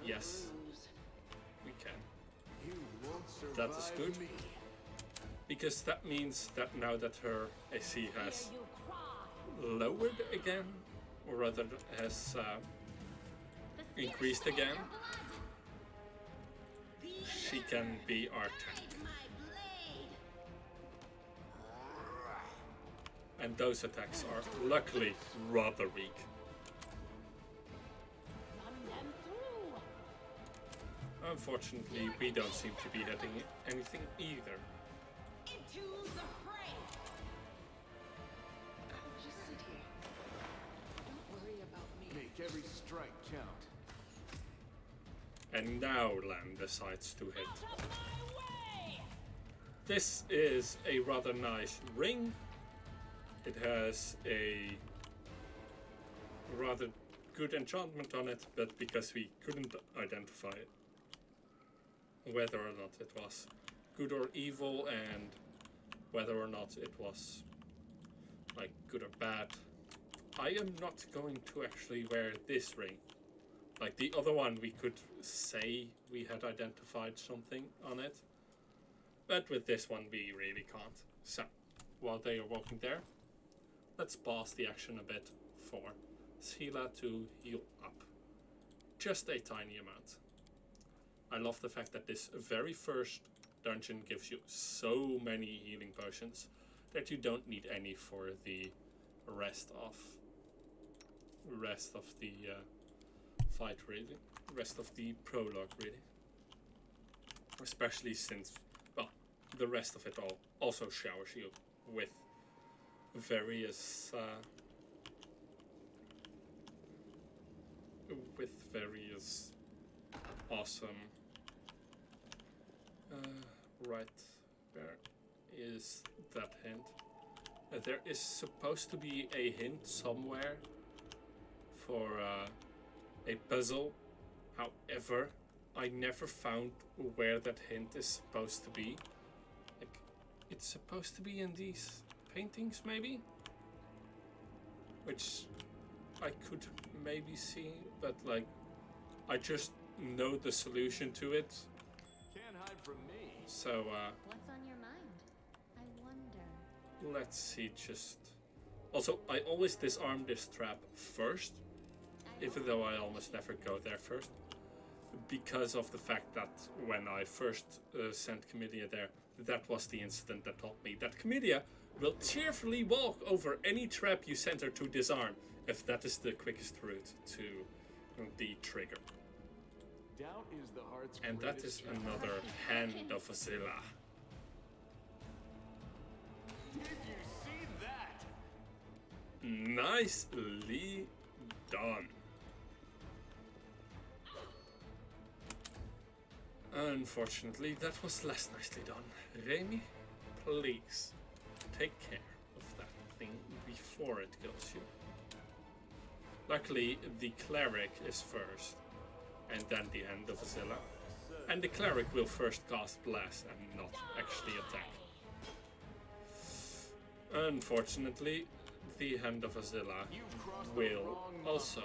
Yes, we can. You won't That is survive good. me. Because that means that now that her AC has You cry. lowered again, or rather has The spirits increased demand again, your blood. The she can be our tank. guide my blade. And those attacks are luckily rather weak. Run them through. Unfortunately, we don't seem to be hitting anything either. Into the fray. Just sit here. Don't worry about me. Make every strike count. And now Lan decides to hit. Out of my way. This is a rather nice ring. It has a rather good enchantment on it, but because we couldn't identify whether or not it was good or evil and whether or not it was like good or bad, I am not going to actually wear this ring. Like the other one, we could say we had identified something on it, but with this one we really can't. So, while they are walking there, let's pause the action a bit for Sila to heal up. Just a tiny amount. I love the fact that this very first dungeon gives you so many healing potions that you don't need any for the rest of the fight, really. Rest of the prologue, really. Especially since, well, the rest of it all also showers you with various awesome right, where is that hint? There is supposed to be a hint somewhere for a puzzle. However, I never found where that hint is supposed to be. Like, it's supposed to be in these paintings, maybe? Which I could maybe see, but like, I just know the solution to it. Can't hide from me. So, What's on your mind? I wonder. let's see, just... Also, I always disarm this trap first, even though I almost never go there first, because of the fact that when I first sent Camellia there, that was the incident that taught me that Camellia will cheerfully walk over any trap you send her to disarm, if that is the quickest route to the trigger. Doubt is the heart's And that greatest is strength. another hand of Azilla. Did you see that? Nicely done. Unfortunately, that was less nicely done. Remy, please take care of that. something before it kills you. Luckily, the cleric is first, and then the Hand of Azilla. And the cleric will first cast Blast and not actually attack. Unfortunately, the Hand of Azilla will also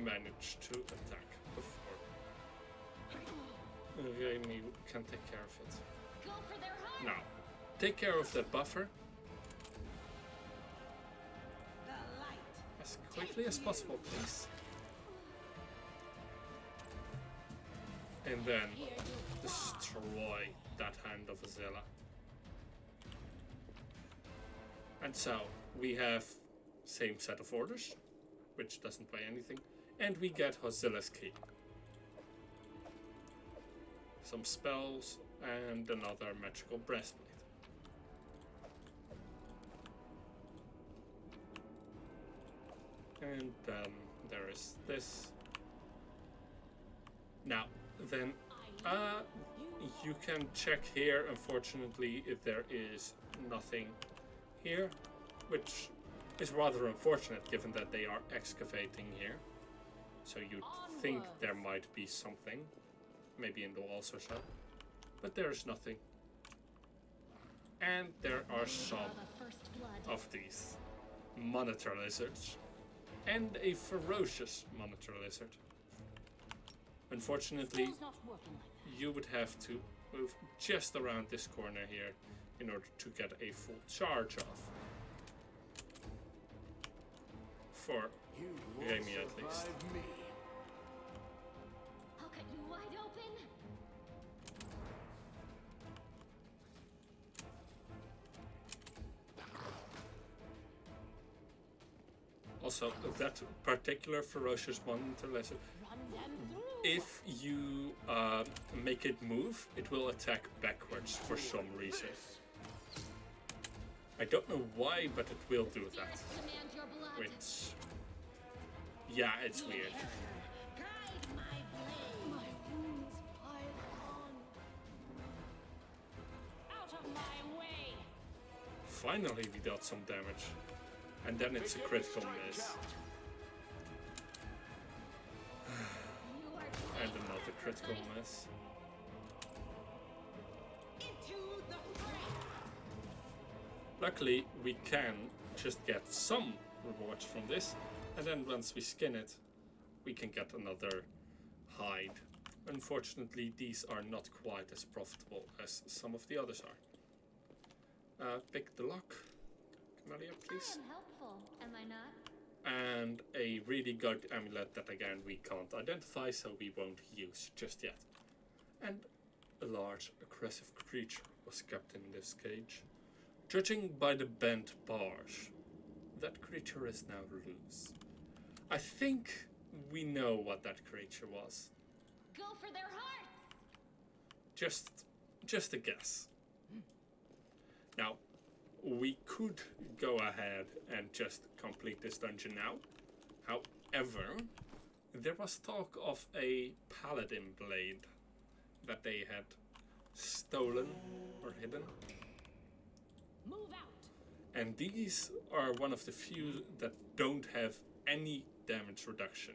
manage to attack before Remy can take care of it. Go for their heart. Now, take care of that buffer The light. as quickly as possible, please. And then destroy that Hand of Azilla. And so, we have same set of orders, which doesn't weigh anything, and we get Azilla's key. Some spells, and another magical breastplate. And then there is this. Now, then, you can check here, unfortunately, if there is nothing here, which is rather unfortunate given that they are excavating here. So you'd think there might be something, maybe in the walls or so, but there is nothing. And there are some The first blood. of these monitor lizards, and a ferocious monitor lizard. Unfortunately, It's not working like that. you would have to move just around this corner here in order to get a full charge off. For You won't Remy at least. survive me. I'll cut you wide open. Also, that particular ferocious monitor lizard, Run them through. if you make it move, it will attack backwards for some reason. I don't know why, but it will do that. Spirits demand your blood. Which, yeah, it's weird. Guide my blade. My wounds pile on. Out of my way. Finally, we dealt some damage. And then it's a critical miss. You are And another critical miss. Into the fray. Luckily, we can just get some rewards from this. And then once we skin it, we can get another hide. Unfortunately, these are not quite as profitable as some of the others are. Pick the lock. Camellia, please. I am helpful, am I not? And a really good amulet that again we can't identify, so we won't use just yet. And a large aggressive creature was kept in this cage. Judging by the bent bars, that creature is now loose. I think we know what that creature was. Go for their hearts. Just a guess. Now, we could go ahead and just complete this dungeon now. However, there was talk of a paladin blade that they had stolen or hidden. Move out. And these are one of the few that don't have any damage reduction,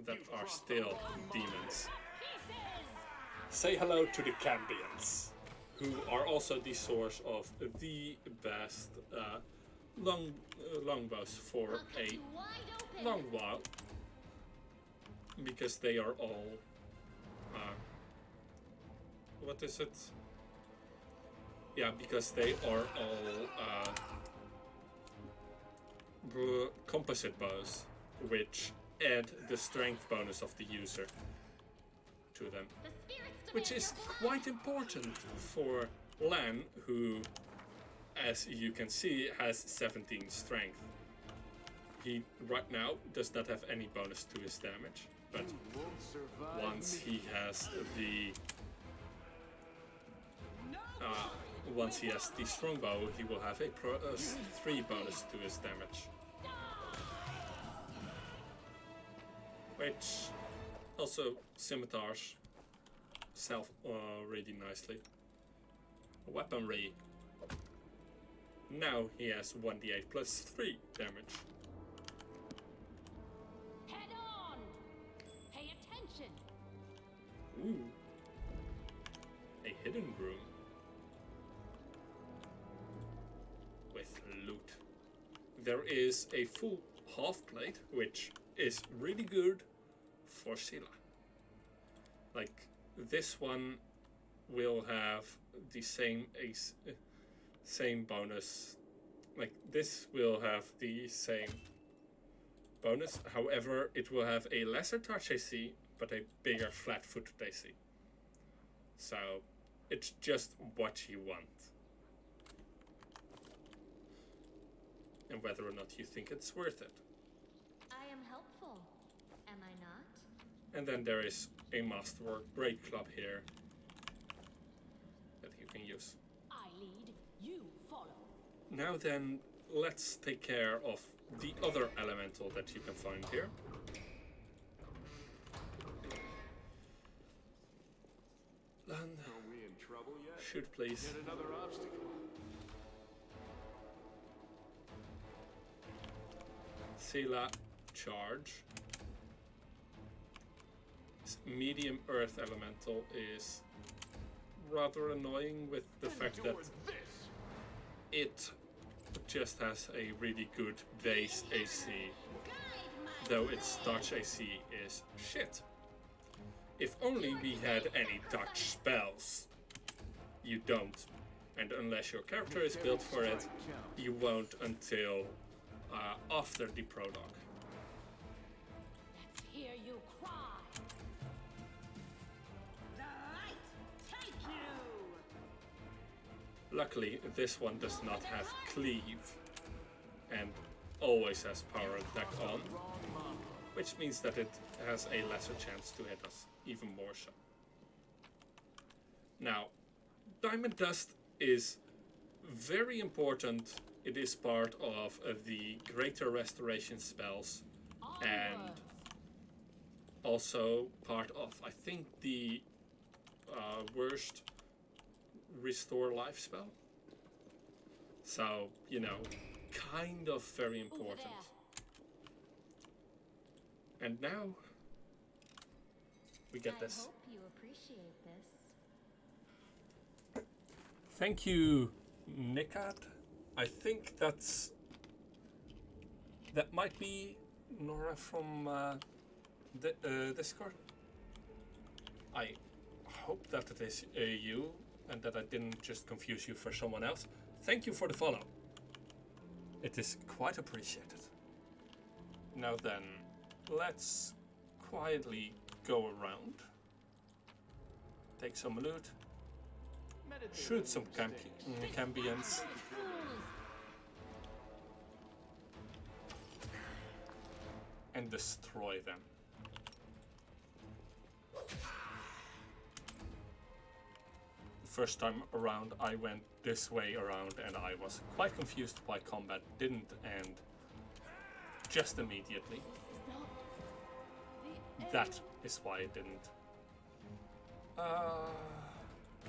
that are still demons. Pieces. Say hello to the Cambions, who are also the source of the best longbows for I'll cut a you wide open. long while, because they are all what is it? Yeah, because they are all composite bows, which add the strength bonus of the user to them, The spirits which demand is your blood. quite important for Lan, who, as you can see, has 17 strength. He right now does not have any bonus to his damage, but You won't survive once me. he has the once he has the strongbow, he will have a +3 bonus to his damage, which also scimitars sell really nicely. Weaponry. Now he has 1d8 plus 3 damage. Head on. Pay attention. Ooh. A hidden room. With loot. There is a full half plate, which is really good for Scylla. Like, this one will have the same same bonus. Like, this will have the same bonus. However, it will have a lesser touch AC, but a bigger flat-footed AC. So, it's just what you want. And whether or not you think it's worth it. I am helpful, am I not? And then there is a Masterwork Braid Club here that you can use. I lead, you follow. Now then, let's take care of the other elemental that you can find here. And Are we in trouble yet? shoot, please. Yet another obstacle. Scylla, charge. This medium earth elemental is rather annoying with the fact that This. it just has a really good base AC, Guide my though its touch AC is shit. If only we had any touch spells. You don't. And unless your character is built for it, you won't until after the prologue. Let's hear you cry. The light take you! Luckily, this one does not have cleave and always has power attack on, which means that it has a lesser chance to hit us, even more so. Now, Diamond Dust is very important. It is part of the Greater Restoration spells and Onwards. also part of, I think, the worst Restore Life spell. So, you know, kind of very important. And now we get I this. hope you appreciate this. Thank you, Nikat. I think that might be Nora from Discord. I hope that it is you and that I didn't just confuse you for someone else. Thank you for the follow. It is quite appreciated. Now then, let's quietly go around. Take some loot. Shoot some cambions. And destroy them. The first time around I went this way around and I was quite confused why combat didn't end just immediately. That is why it didn't.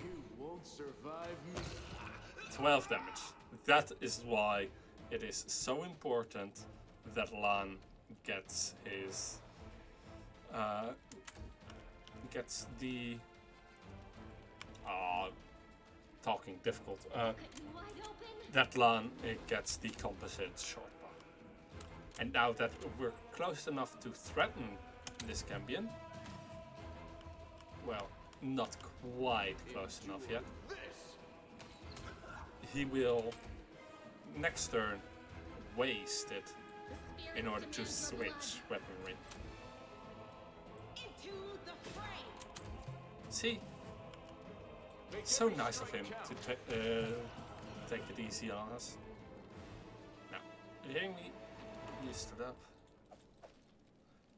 You won't survive me. 12 damage. That is why it is so important that Lan gets his gets the talking difficult. Cut you wide open. That Lan gets the composite short bow. And now that we're close enough to threaten this cambion, well, not quite close enough yet. He will next turn waste it in order to switch weaponry. Into the fray! See? So nice of him to take it easy on us. Now, hearing me, he stood up.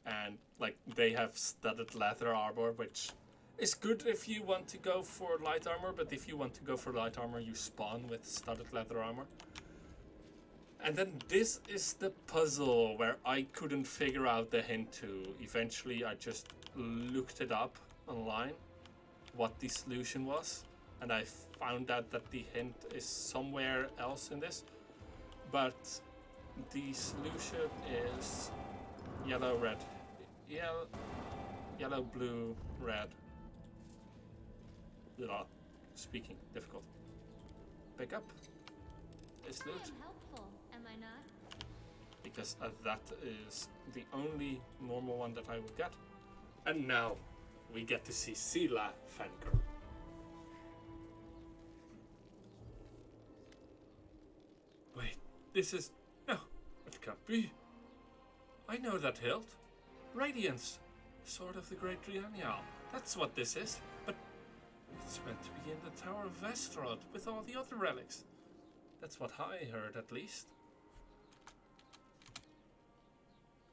And, like, they have studded leather armor, which is good if you want to go for light armor, but if you want to go for light armor, you spawn with studded leather armor. And then this is the puzzle where I couldn't figure out the hint to. Eventually, I just looked it up online, what the solution was, and I found out that the hint is somewhere else in this. but the solution is yellow, red, yellow, blue, red. Speaking difficult. Pick up this I loot, am helpful, am I not? because that is the only normal one that I would get. And now we get to see Sela Fangirl. Wait, this is... No, it can't be. I know that hilt. Radiance. Sword of the Great Trianial. That's what this is. But it's meant to be in the Tower of Vestrod with all the other relics. That's what I heard, at least.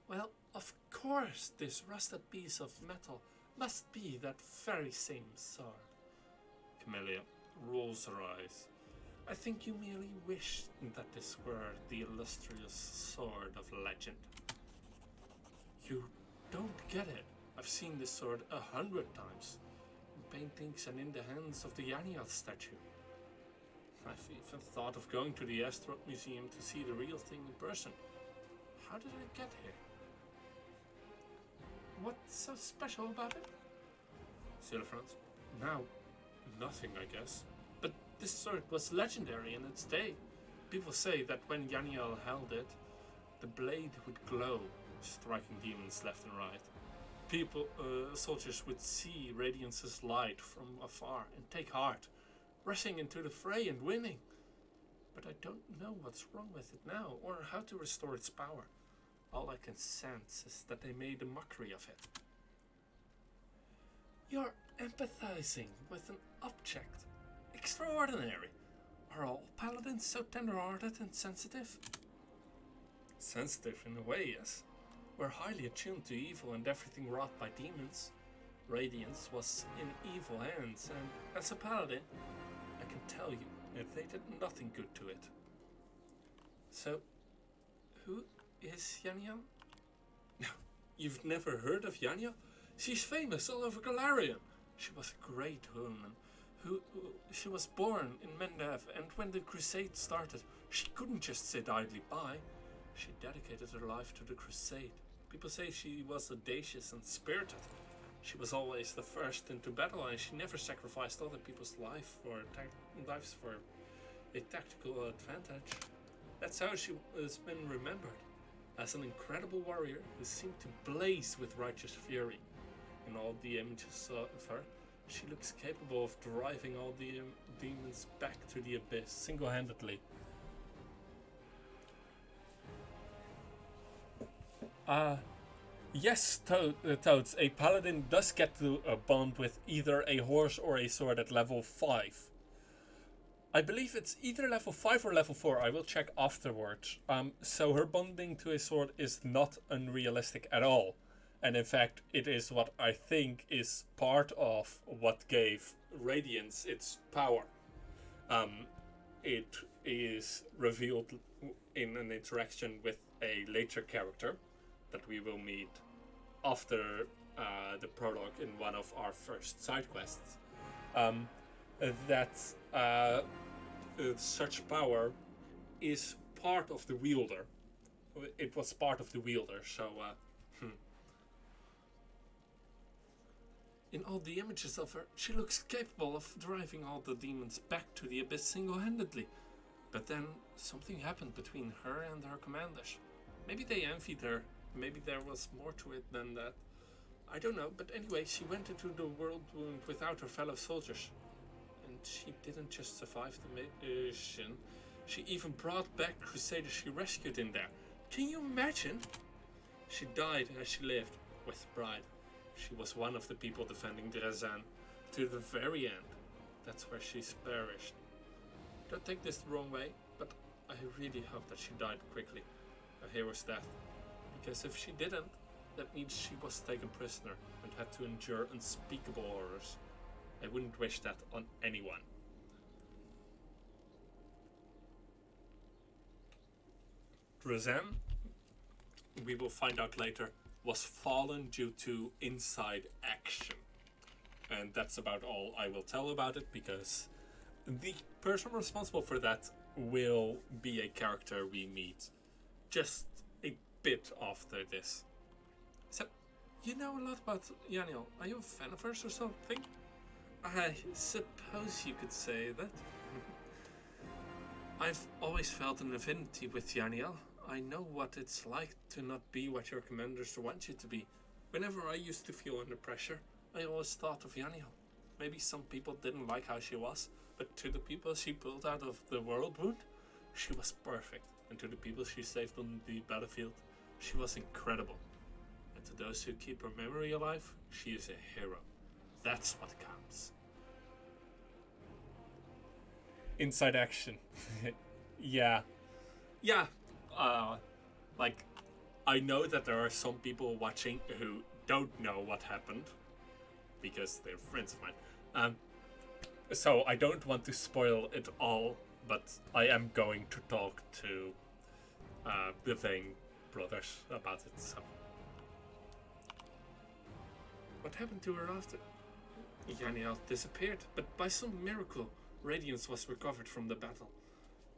Well, of course, this rusted piece of metal must be that very same sword. Camellia rolls her eyes. I think you merely wish that this were the illustrious sword of legend. You don't get it. I've seen this sword 100 times. In paintings and in the hands of the Yaniel statue. I've even thought of going to the Astrod Museum to see the real thing in person. How did I get here? What's so special about it? Silverfront. Now, nothing, I guess. But this sword was legendary in its day. People say that when Yaniel held it, the blade would glow, striking demons left and right. Soldiers would see Radiance's light from afar and take heart, rushing into the fray and winning. But I don't know what's wrong with it now, or how to restore its power. All I can sense is that they made a mockery of it. You're empathizing with an object. Extraordinary. Are all paladins so tender-hearted and sensitive? Sensitive in a way, yes. We're highly attuned to evil and everything wrought by demons. Radiance was in evil hands, and as a paladin, I can tell you that they did nothing good to it. So, who is Yaniel? No, you've never heard of Yaniel? She's famous all over Galarian. She was a great woman. She was born in Mendev, and when the crusade started, she couldn't just sit idly by. She dedicated her life to the crusade. People say she was audacious and spirited. She was always the first into battle, and she never sacrificed other people's lives for a tactical advantage. That's how she has been remembered, as an incredible warrior who seemed to blaze with righteous fury. In all the images of her, she looks capable of driving all the demons back to the abyss single-handedly. Yes, Toads, a paladin does get to bond with either a horse or a sword at level 5. I believe it's either level 5 or level 4, I will check afterwards. So her bonding to a sword is not unrealistic at all. And in fact, it is what I think is part of what gave Radiance its power. It is revealed in an interaction with a later character that we will meet after the prologue in one of our first side quests. That such power is part of the wielder. It was part of the wielder, so in all the images of her, she looks capable of driving all the demons back to the abyss single-handedly. But then something happened between her and her commanders. Maybe they envied her. Maybe there was more to it than that. I don't know, but anyway, she went into the world wound without her fellow soldiers. And she didn't just survive the mission. She even brought back crusaders she rescued in there. Can you imagine? She died as she lived, with pride. She was one of the people defending Drazan to the very end. That's where she's perished. Don't take this the wrong way, but I really hope that she died quickly. A hero's death. Because if she didn't, that means she was taken prisoner and had to endure unspeakable horrors. I wouldn't wish that on anyone. Drazan, we will find out later, was fallen due to inside action. And that's about all I will tell about it, because the person responsible for that will be a character we meet just a bit after this. So, you know a lot about Yaniel. Are you a fan of hers or something? I suppose you could say that. I've always felt an affinity with Yaniel. I know what it's like to not be what your commanders want you to be. Whenever I used to feel under pressure, I always thought of Yaniel. Maybe some people didn't like how she was, but to the people she pulled out of the world wound, she was perfect. And to the people she saved on the battlefield, she was incredible. And to those who keep her memory alive, she is a hero. That's what counts. Inside action. Yeah. Yeah. Like, I know that there are some people watching who don't know what happened, because they're friends of mine. So I don't want to spoil it all, but I am going to talk to the Vane brothers about it. So, what happened to her after? Yaniel disappeared, but by some miracle, Radiance was recovered from the battle.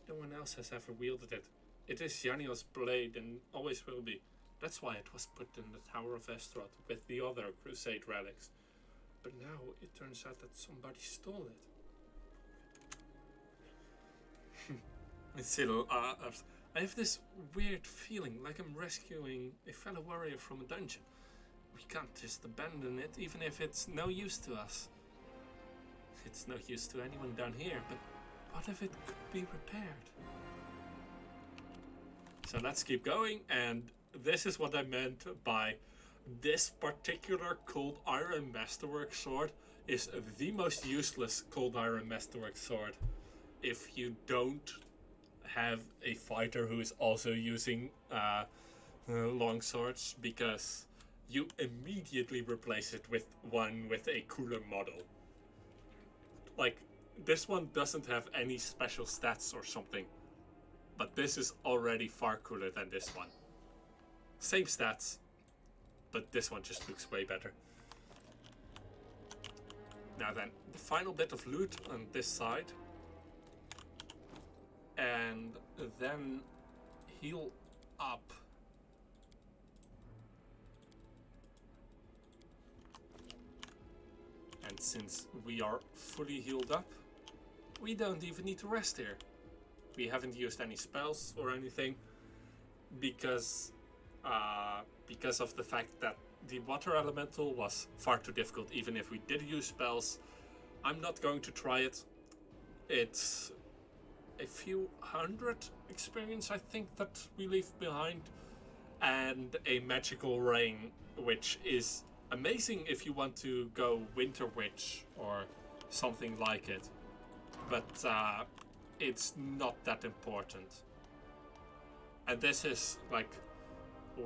No one else has ever wielded it. It is Yaniel's blade and always will be. That's why it was put in the Tower of Estroth with the other Crusade relics. But now it turns out that somebody stole it. Still, I have this weird feeling like I'm rescuing a fellow warrior from a dungeon. We can't just abandon it, even if it's no use to us. It's no use to anyone down here, but what if it could be repaired? So let's keep going, and this is what I meant by this particular Cold Iron Masterwork sword is the most useless Cold Iron Masterwork sword if you don't have a fighter who is also using long swords, because you immediately replace it with one with a cooler model. Like, this one doesn't have any special stats or something, but this is already far cooler than this one. Same stats, but this one just looks way better. Now then, the final bit of loot on this side. And then heal up. And since we are fully healed up, we don't even need to rest here. We haven't used any spells or anything because of the fact that the water elemental was far too difficult. Even if we did use spells, I'm not going to try it. It's a few hundred experience, I think, that we leave behind, and a magical rain, which is amazing if you want to go Winter Witch or something like it, but it's not that important. And this is like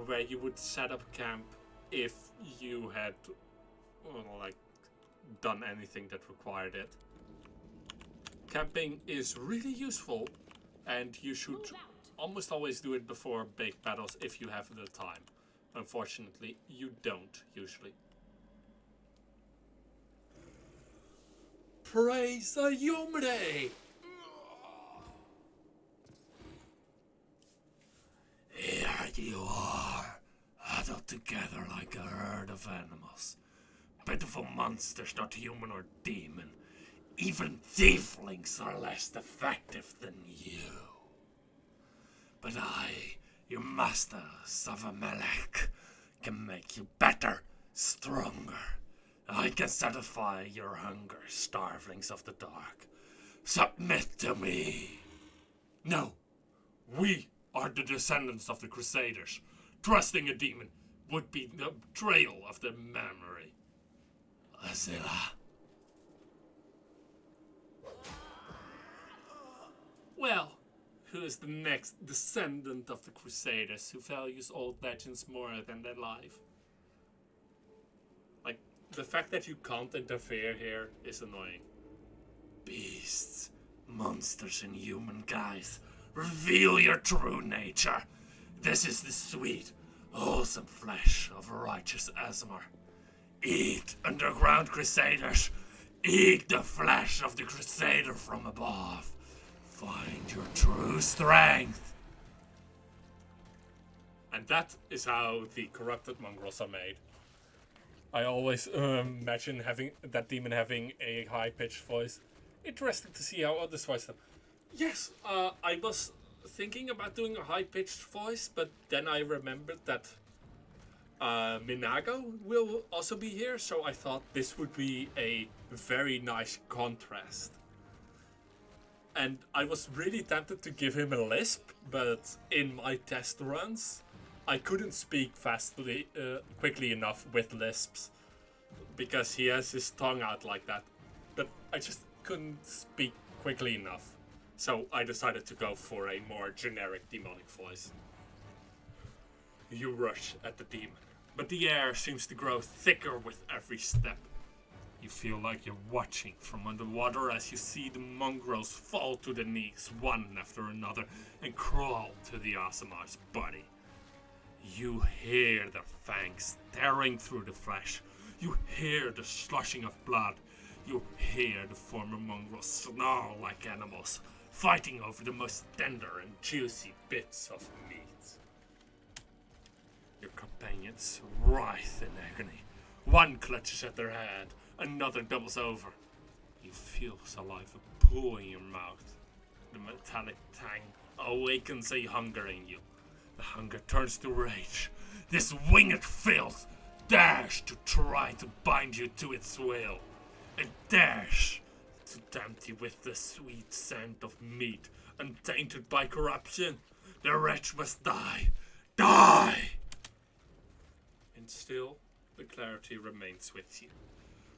where you would set up camp if you had like done anything that required it. Camping is really useful, and you should almost always do it before big battles if you have the time. Unfortunately, you don't usually. Praise the Yomade! Here you are, huddled together like a herd of animals. Pitiful monsters, not human or demon. Even tieflings are less effective than you. But I, your master, Savamelech, can make you better, stronger. I can satisfy your hunger, starvelings of the dark. Submit to me. No, we are the descendants of the Crusaders. Trusting a demon would be the betrayal of their memory. Azilla. Well, who is the next descendant of the Crusaders who values old legends more than their life? Like, the fact that you can't interfere here is annoying. Beasts, monsters in human guise, reveal your true nature. This is the sweet, wholesome flesh of righteous Asmar. Eat, underground Crusaders. Eat the flesh of the Crusader from above. Find your true strength. And that is how the corrupted mongrels are made. I always imagine having that demon having a high-pitched voice. Interesting to see how others voice them. Yes, I was thinking about doing a high-pitched voice, but then I remembered that Minago will also be here, so I thought this would be a very nice contrast. And I was really tempted to give him a lisp, but in my test runs, I couldn't speak quickly enough with lisps, because he has his tongue out like that. But I just couldn't speak quickly enough, so I decided to go for a more generic demonic voice. You rush at the demon, but the air seems to grow thicker with every step. You feel like you're watching from underwater as you see the mongrels fall to their knees one after another and crawl to the Aasimar's body. You hear their fangs tearing through the flesh. You hear the sloshing of blood. You hear the former mongrels snarl like animals, fighting over the most tender and juicy bits of meat. Your companions writhe in agony. One clutches at their hand, another doubles over. You feel saliva pool in your mouth. The metallic tang awakens a hunger in you. The hunger turns to rage. This winged filth dares to try to bind you to its will. It dares to tempt you with the sweet scent of meat untainted by corruption. The wretch must die. Die! And still, the clarity remains with you.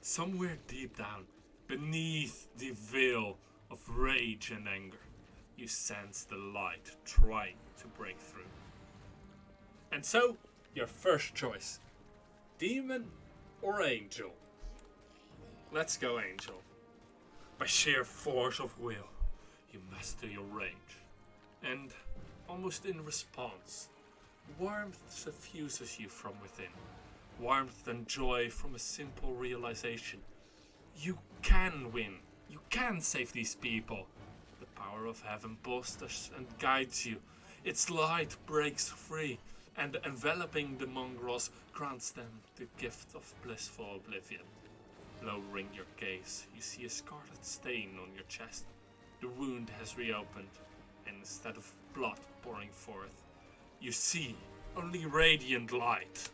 Somewhere deep down, beneath the veil of rage and anger, you sense the light trying to break through. And so, your first choice, demon or angel? Let's go angel. By sheer force of will, you master your rage. And, almost in response, warmth suffuses you from within. Warmth and joy from a simple realization. You can win. You can save these people. The power of heaven bolsters and guides you. Its light breaks free, and enveloping the mongrels grants them the gift of blissful oblivion. Lowering your gaze, you see a scarlet stain on your chest. The wound has reopened, and instead of blood pouring forth, you see only radiant light.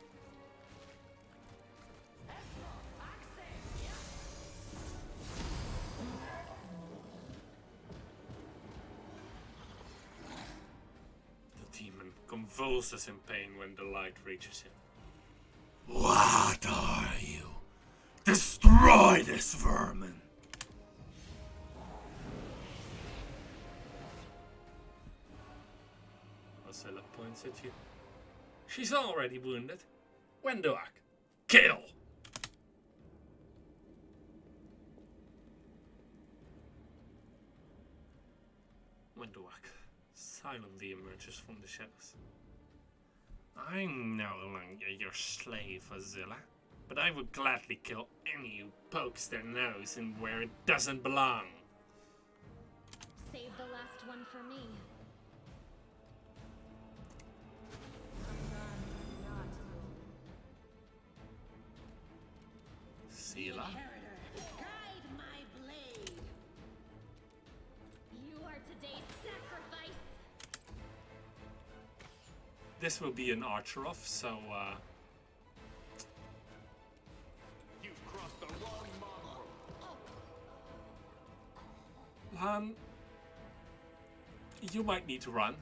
The demon convulses in pain when the light reaches him. What are you? Destroy this vermin! Marcella points at you. She's already wounded. Wendoak, kill! Wendoak silently emerges from the shadows. I'm no longer your slave, Azilla, but I would gladly kill any who pokes their nose in where it doesn't belong. Save the last one for me. Sela. Inheritor, guide my blade. You are today's sacrifice. This will be an archer off, so You've crossed the wrong mongrel. Han, you might need to run.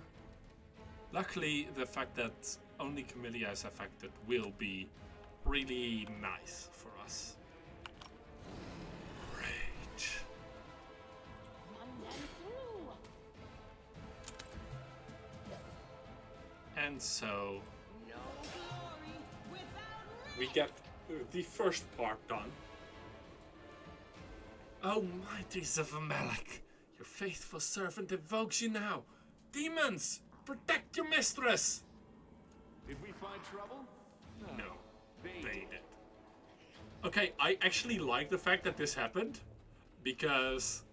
Luckily, the fact that only Camellia is affected will be really nice for us. Rage. Run them through. And so No glory without we get the first part done. Oh, mighties of Amalek, your faithful servant invokes you now. Demons, protect your mistress! Did we find trouble? No, they did. Okay, I actually like the fact that this happened, because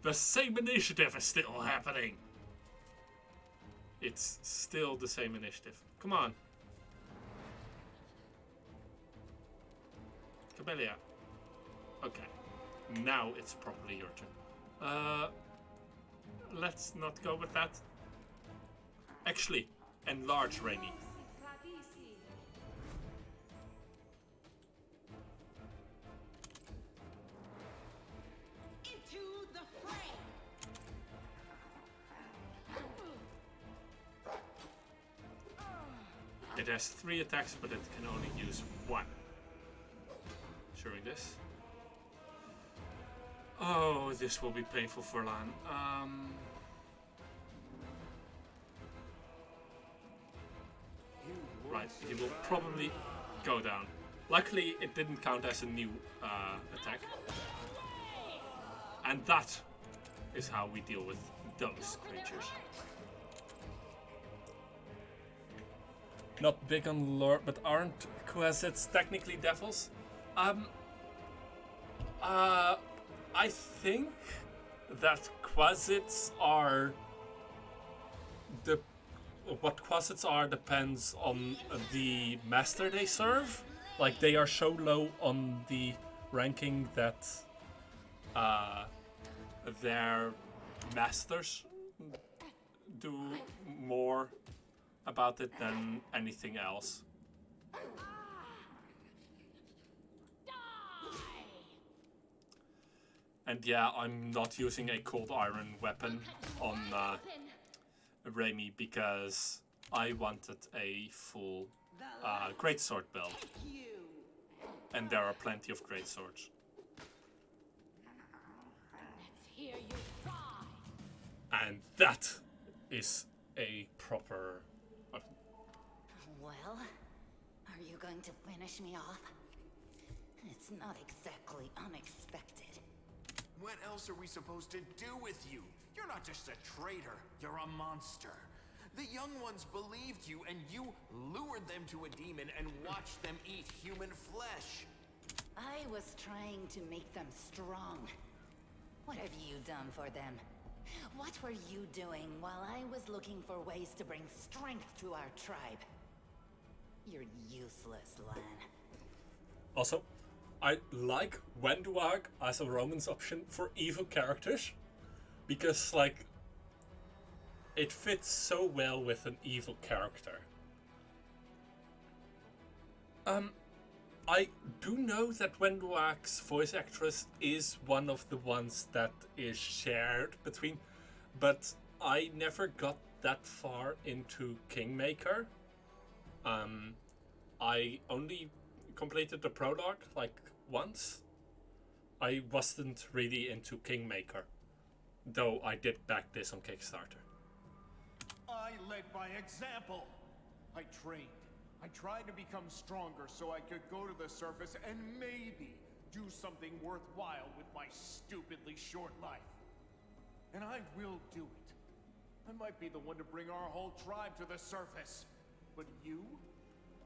The same initiative is still happening. It's still the same initiative. Come on. Camellia. Okay. Now it's probably your turn. Let's not go with that. Actually, enlarge Rainy. Into the fray. It has 3 attacks, but it can only use 1. Showing this. Oh, this will be painful for Lan. Right, he will probably go down. Luckily, it didn't count as a new attack. And that is how we deal with those creatures. Not big on lore, but aren't Quasits technically devils? I think that Quasits are what Quasits are depends on the master they serve. Like, they are so low on the ranking that their masters do more about it than anything else. And yeah, I'm not using a cold iron weapon on Raimi because I wanted a full greatsword build. And there are plenty of greatswords. Let's hear you cry. And that is a proper... Well, are you going to finish me off? It's not exactly unexpected. What else are we supposed to do with you? You're not just a traitor, you're a monster. The young ones believed you, and you lured them to a demon and watched them eat human flesh. I was trying to make them strong. What have you done for them? What were you doing while I was looking for ways to bring strength to our tribe? You're useless, Lan. Also, I like Wenduag as a romance option for evil characters. Because, like, it fits so well with an evil character. I do know that Wenduag's voice actress is one of the ones that is shared between, but I never got that far into Kingmaker. I only completed the prologue like once. I wasn't really into Kingmaker, though I did back this on Kickstarter. I led by example. I trained. I tried to become stronger so I could go to the surface and maybe do something worthwhile with my stupidly short life. And I will do it. I might be the one to bring our whole tribe to the surface. But you?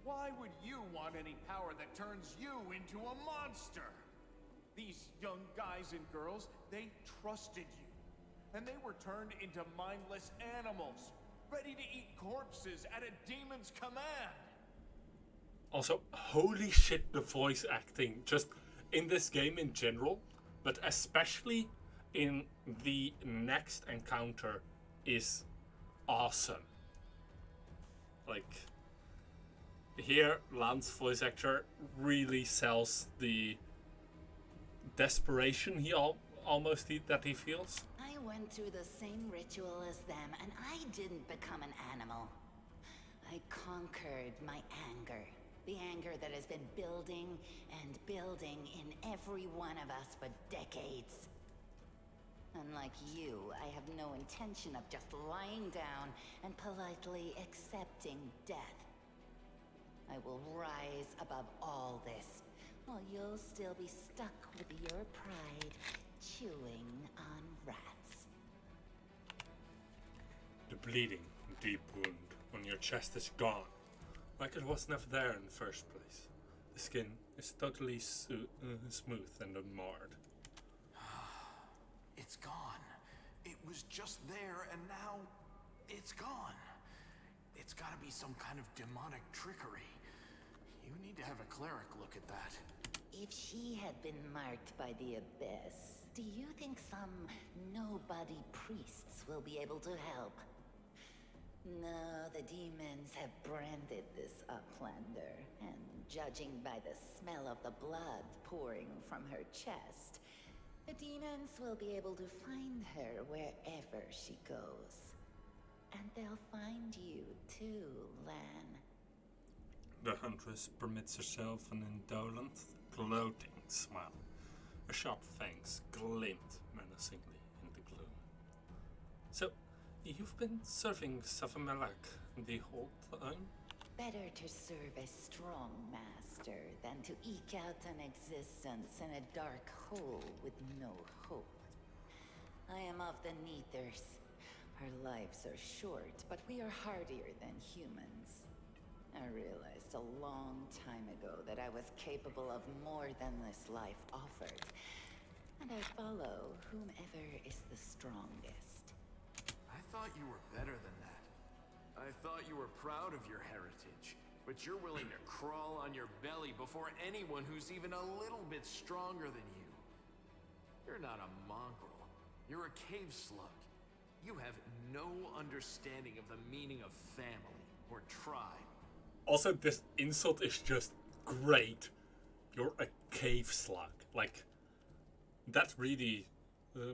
Why would you want any power that turns you into a monster? These young guys and girls, they trusted you. And they were turned into mindless animals, ready to eat corpses at a demon's command. Also, holy shit, the voice acting, just in this game in general, but especially in the next encounter, is awesome. Like, here, Lan's voice actor really sells the desperation that he feels. I went through the same ritual as them, and I didn't become an animal. I conquered my anger. The anger that has been building and building in every one of us for decades. Unlike you, I have no intention of just lying down and politely accepting death. I will rise above all this, while you'll still be stuck with your pride, chewing on rats. The bleeding, deep wound on your chest is gone. Like it was never there in the first place. The skin is totally smooth and unmarred. It's gone. was just there and now it's gone. It's gotta be some kind of demonic trickery. You need to have a cleric look at that. If she had been marked by the Abyss, do you think some nobody priests will be able to help? No, the demons have branded this Uplander, and judging by the smell of the blood pouring from her chest, the demons will be able to find her wherever she goes. And they'll find you too, Lan. The huntress permits herself an indolent, gloating smile. Her sharp fangs glint menacingly in the gloom. So, you've been serving Safamelak the whole time? Better to serve a strong master than to eke out an existence in a dark hole with no hope. I am of the Neathers. Our lives are short, but we are hardier than humans. I realized a long time ago that I was capable of more than this life offered. And I follow whomever is the strongest. I thought you were better than that. I thought you were proud of your heritage, but you're willing to crawl on your belly before anyone who's even a little bit stronger than you. You're not a mongrel. You're a cave slug. You have no understanding of the meaning of family or tribe. Also, this insult is just great. You're a cave slug. Like, that really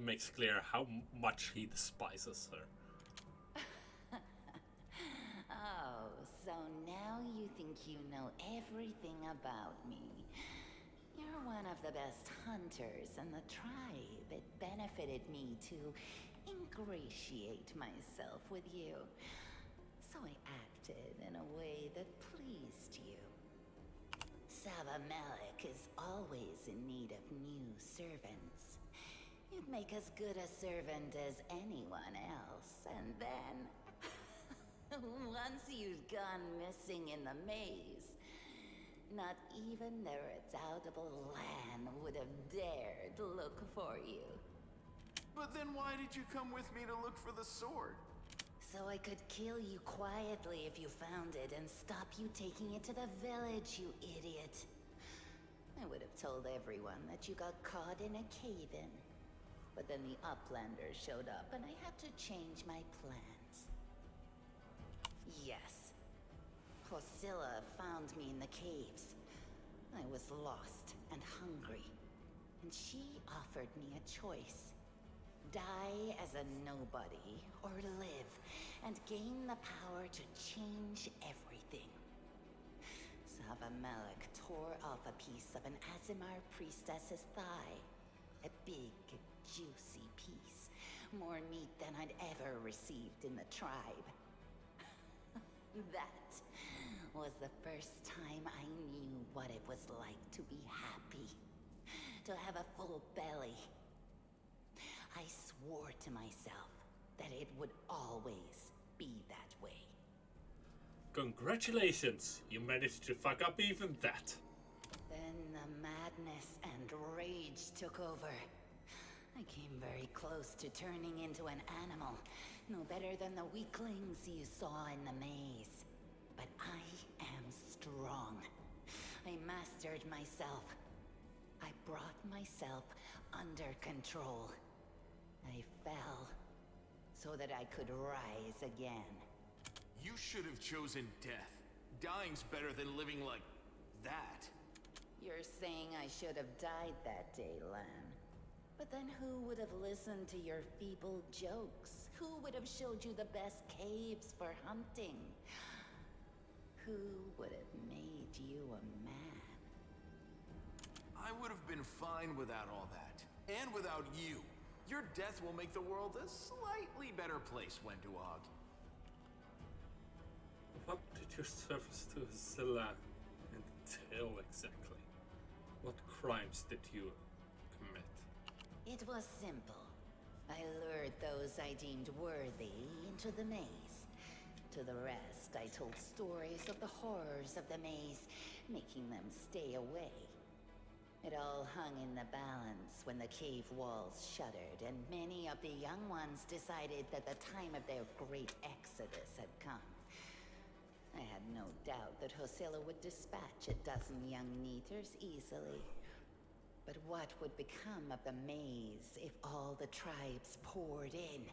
makes clear how much he despises her. Oh, so now you think you know everything about me. You're one of the best hunters in the tribe. It benefited me to ingratiate myself with you. So I acted in a way that pleased you. Safamelak is always in need of new servants. You'd make as good a servant as anyone else, and then... once you'd gone missing in the maze, not even the redoubtable Lan would have dared look for you. But then why did you come with me to look for the sword? So I could kill you quietly if you found it and stop you taking it to the village, you idiot. I would have told everyone that you got caught in a cave-in. But then the Uplander showed up and I had to change my plans. Yes. Hosilla found me in the caves. I was lost and hungry. And she offered me a choice. Die as a nobody, or live, and gain the power to change everything. Safamelak tore off a piece of an Azimar priestess's thigh. A big, juicy piece. More meat than I'd ever received in the tribe. That was the first time I knew what it was like to be happy. To have a full belly. I swore to myself that it would always be that way. Congratulations! You managed to fuck up even that. Then the madness and rage took over. I came very close to turning into an animal, no better than the weaklings you saw in the maze. But I am strong. I mastered myself. I brought myself under control. I fell so that I could rise again. You should have chosen death. Dying's better than living like that. You're saying I should have died that day, Lan. But then who would have listened to your feeble jokes? Who would have showed you the best caves for hunting? Who would have made you a man? I would have been fine without all that. And without you. Your death will make the world a slightly better place, Wenduog. What did your service to Zilla entail exactly? What crimes did you commit? It was simple. I lured those I deemed worthy into the maze. To the rest, I told stories of the horrors of the maze, making them stay away. It all hung in the balance when the cave walls shuttered, and many of the young ones decided that the time of their great exodus had come. I had no doubt that Hosilla would dispatch a dozen young Neaters easily. But what would become of the maze if all the tribes poured in?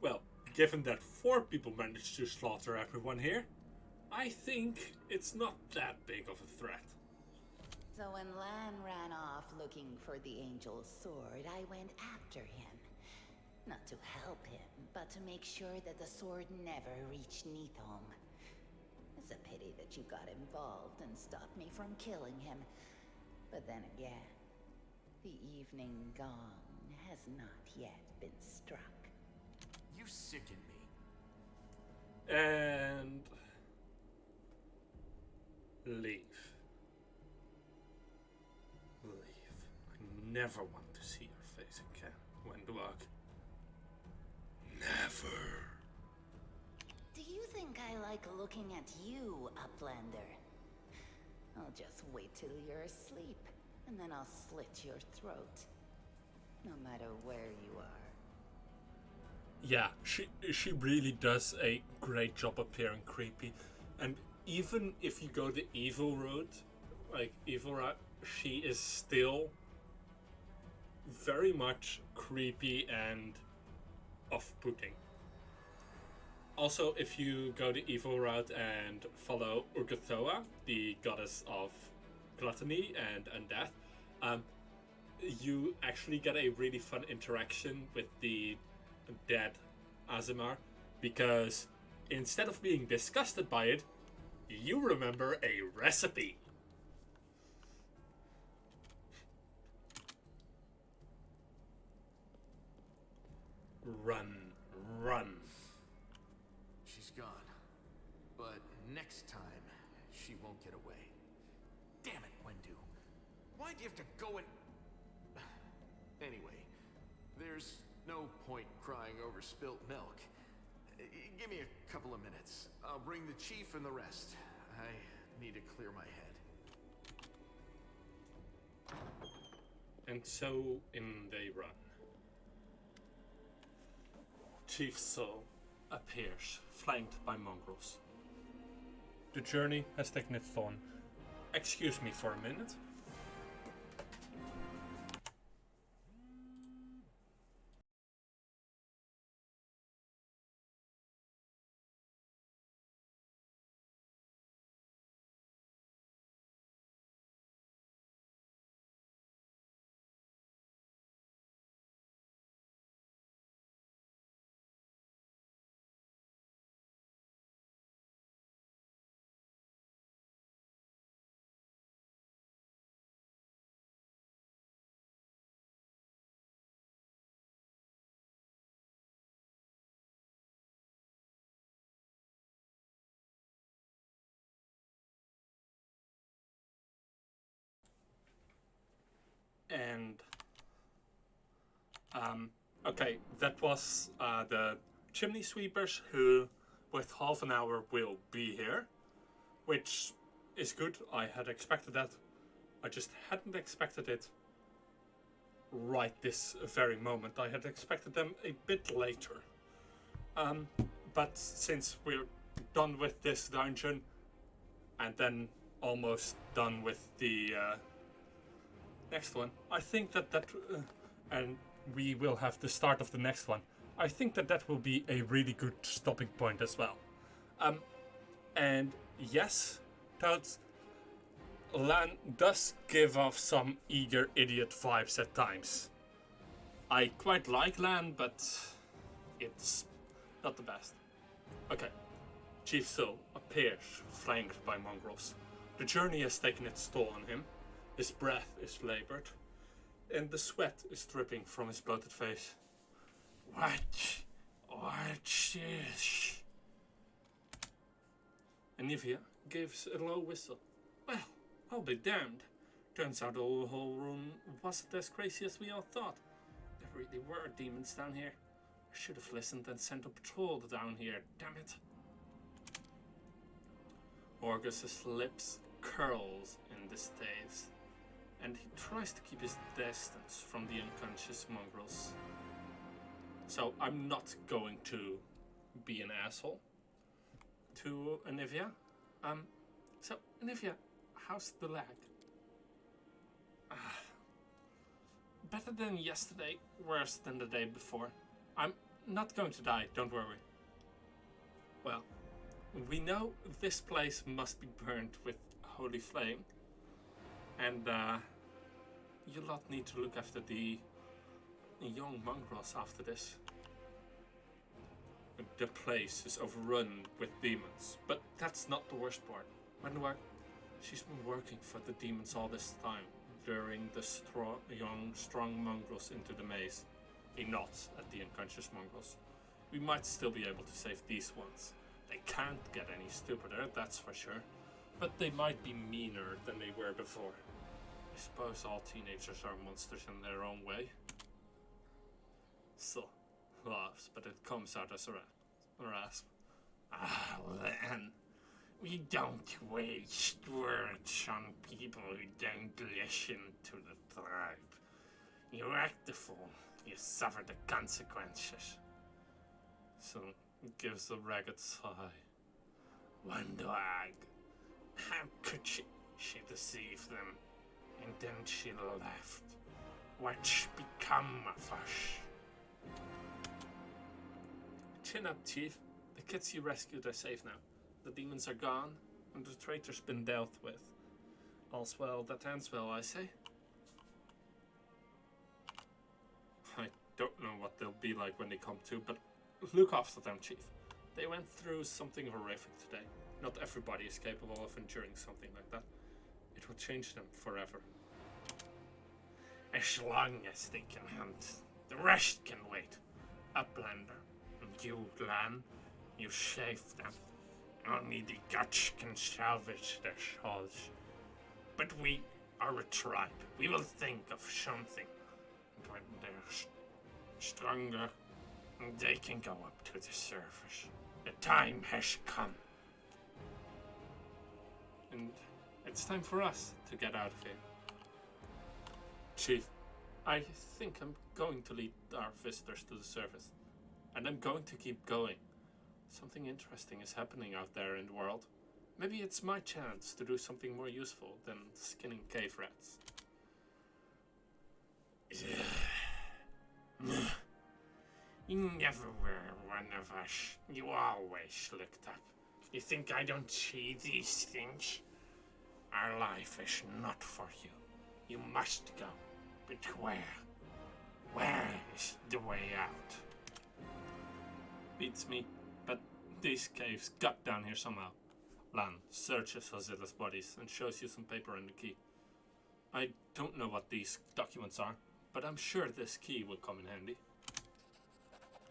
Well, given that 4 people managed to slaughter everyone here, I think it's not that big of a threat. So when Lan ran off looking for the Angel's sword, I went after him. Not to help him, but to make sure that the sword never reached Neathholm. It's a pity that you got involved and stopped me from killing him. But then again, the evening gong has not yet been struck. You sicken me. And leave. I never want to see your face again, Wendwag. Never. Do you think I like looking at you, Uplander? I'll just wait till you're asleep, and then I'll slit your throat. No matter where you are. Yeah, she really does a great job appearing creepy. And even if you go the evil route, like evil route, she is still very much creepy and off-putting. Also, if you go the evil route and follow Urgathoa, the goddess of gluttony and undeath, you actually get a really fun interaction with the dead Azimar, because instead of being disgusted by it, you remember a recipe. Run, run. She's gone. But next time, she won't get away. Damn it, Wendu. Why'd you have to go and... Anyway, there's no point crying over spilt milk. Give me a couple of minutes. I'll bring the chief and the rest. I need to clear my head. And so in they run. Chief Soul appears, flanked by mongrels. The journey has taken its toll. Excuse me for a minute. And okay, that was the chimney sweepers, who with half an hour will be here, which is good. I had expected that. I just hadn't expected it right this very moment. I had expected them a bit later. But since we're done with this dungeon, and then almost done with the next one, I think that and we will have the start of the next one. I think that will be a really good stopping point as well. And yes, Toads, Lan does give off some eager idiot vibes at times. I quite like Lan, but it's not the best. Okay, Chief Soul appears, flanked by mongrels. The journey has taken its toll on him. His breath is labored, and the sweat is dripping from his bloated face. What's this? Anivia gives a low whistle. Well, I'll be damned. Turns out the whole room wasn't as crazy as we all thought. There really were demons down here. I should have listened and sent a patrol down here, damn it. Orgus's lips curls in distaste, and he tries to keep his distance from the unconscious mongrels. So I'm not going to be an asshole to Anivia. So Anivia, how's the lag? Better than yesterday, worse than the day before. I'm not going to die, don't worry. Well, we know this place must be burned with holy flame, and you lot need to look after the young mongrels after this. The place is overrun with demons, but that's not the worst part. She's been working for the demons all this time, luring the strong mongrels into the maze. He nods at the unconscious mongrels. We might still be able to save these ones. They can't get any stupider, that's for sure, but they might be meaner than they were before. I suppose all teenagers are monsters in their own way. Still, laughs, but it comes out as a rasp. Ah, then. We don't waste words on people who don't listen to the tribe. You act the fool, you suffer the consequences. So, gives a ragged sigh. One dog. How could she? She deceived them. And then she left. What's become of us? Chin up, Chief. The kids you rescued are safe now. The demons are gone, and the traitor's been dealt with. All's well that ends well, I say. I don't know what they'll be like when they come to, but look after them, Chief. They went through something horrific today. Not everybody is capable of enduring something like that. It will change them forever. As long as they can hunt, the rest can wait. Uplander, and you, Lan, you saved them. Only the gods can salvage their souls. But we are a tribe. We will think of something. And when they're stronger, they can go up to the surface. The time has come. And it's time for us to get out of here. Chief, I think I'm going to lead our visitors to the surface. And I'm going to keep going. Something interesting is happening out there in the world. Maybe it's my chance to do something more useful than skinning cave rats. You never were one of us. You always looked up. You think I don't see these things? Our life is not for you. You must go. But where? Where is the way out? Beats me, but these caves got down here somehow. Lan searches Hazila's bodies and shows you some paper and a key. I don't know what these documents are, but I'm sure this key will come in handy.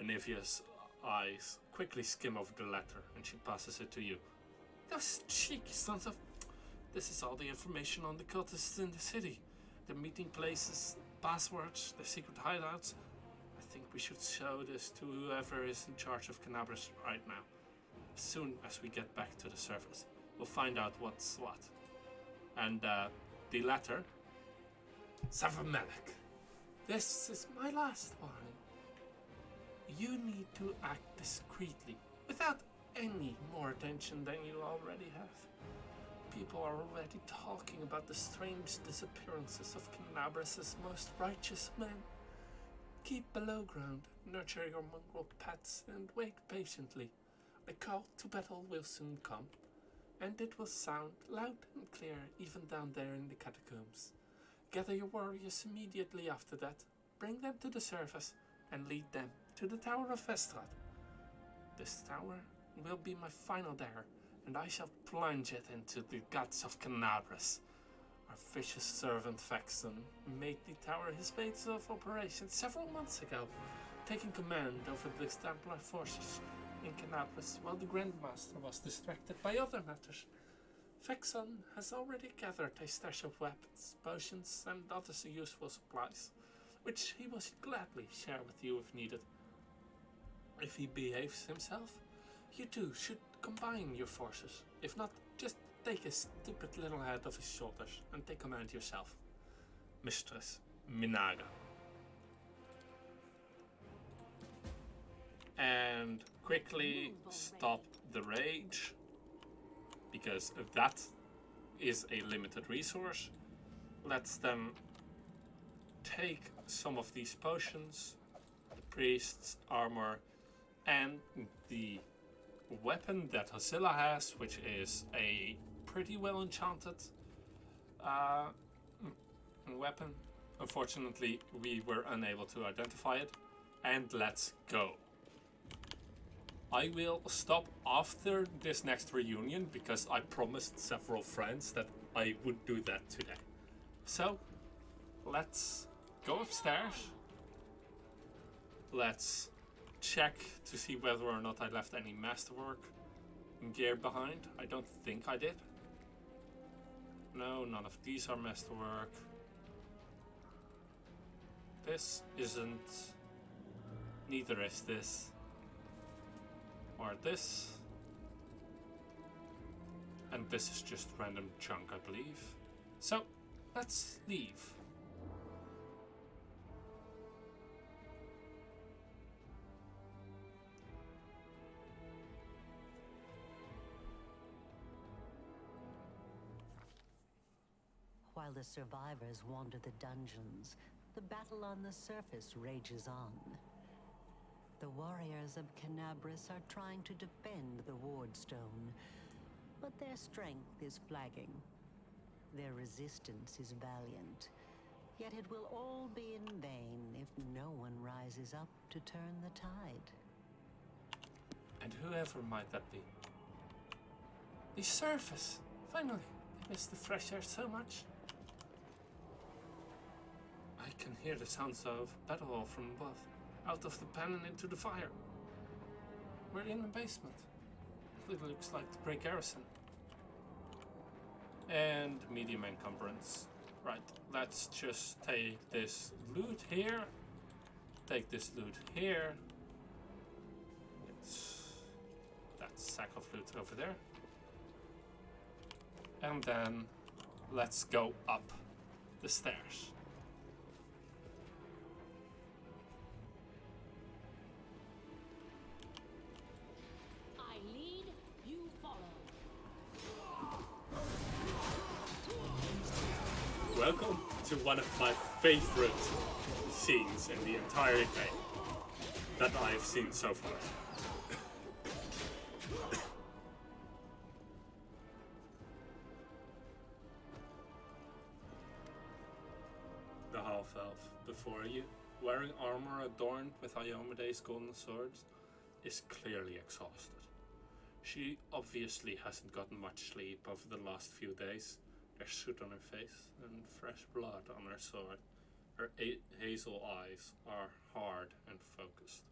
Anivia's eyes quickly skim over the letter and she passes it to you. Those cheeky sons of... This is all the information on the cultists in the city. Their meeting places, passwords, their secret hideouts. I think we should show this to whoever is in charge of Canabras right now. As soon as we get back to the surface, we'll find out what's what. And the letter... Savamelek, this is my last warning. You need to act discreetly, without any more attention than you already have. People are already talking about the strange disappearances of Canabras' most righteous men. Keep below ground, nurture your mongrel pets, and wait patiently. The call to battle will soon come, and it will sound loud and clear even down there in the catacombs. Gather your warriors immediately after that, bring them to the surface, and lead them to the Tower of Vestrad. This tower will be my final dagger, and I shall plunge it into the guts of Canabras. Our vicious servant Vexen made the tower his base of operations several months ago, taking command over the Templar forces in Canabras while the Grandmaster was distracted by other matters. Vexen has already gathered a stash of weapons, potions, and other useful supplies, which he will gladly share with you if needed. If he behaves himself, you two should combine your forces. If not, just take his stupid little head off his shoulders and take command yourself. Mistress Minaga. And quickly stop the rage, because that is a limited resource. Let's then take some of these potions, the priest's armor, and the weapon that Hosilla has, which is a pretty well enchanted weapon. Unfortunately, we were unable to identify it. And let's go. I will stop after this next reunion because I promised several friends that I would do that today. So, let's go upstairs. Let's check to see whether or not I left any masterwork gear behind. I don't think I did. No, none of these are masterwork. This isn't. Neither is this. Or this. And this is just random junk, I believe. So, let's leave. While the survivors wander the dungeons, the battle on the surface rages on. The warriors of Canabris are trying to defend the Wardstone, but their strength is flagging. Their resistance is valiant, yet it will all be in vain if no one rises up to turn the tide. And whoever might that be? The surface! Finally! I miss the fresh air so much. I can hear the sounds of battle from above. Out of the pen and into the fire. We're in the basement. It looks like the Great Garrison. And medium encumbrance. Right, let's just take this loot here. Take this loot here. It's that sack of loot over there. And then let's go up the stairs. Welcome to one of my favorite scenes in the entire game that I've seen so far. The half-elf before you, wearing armor adorned with Iomede's golden swords, is clearly exhausted. She obviously hasn't gotten much sleep over the last few days. There's soot on her face and fresh blood on her sword. Her hazel eyes are hard and focused,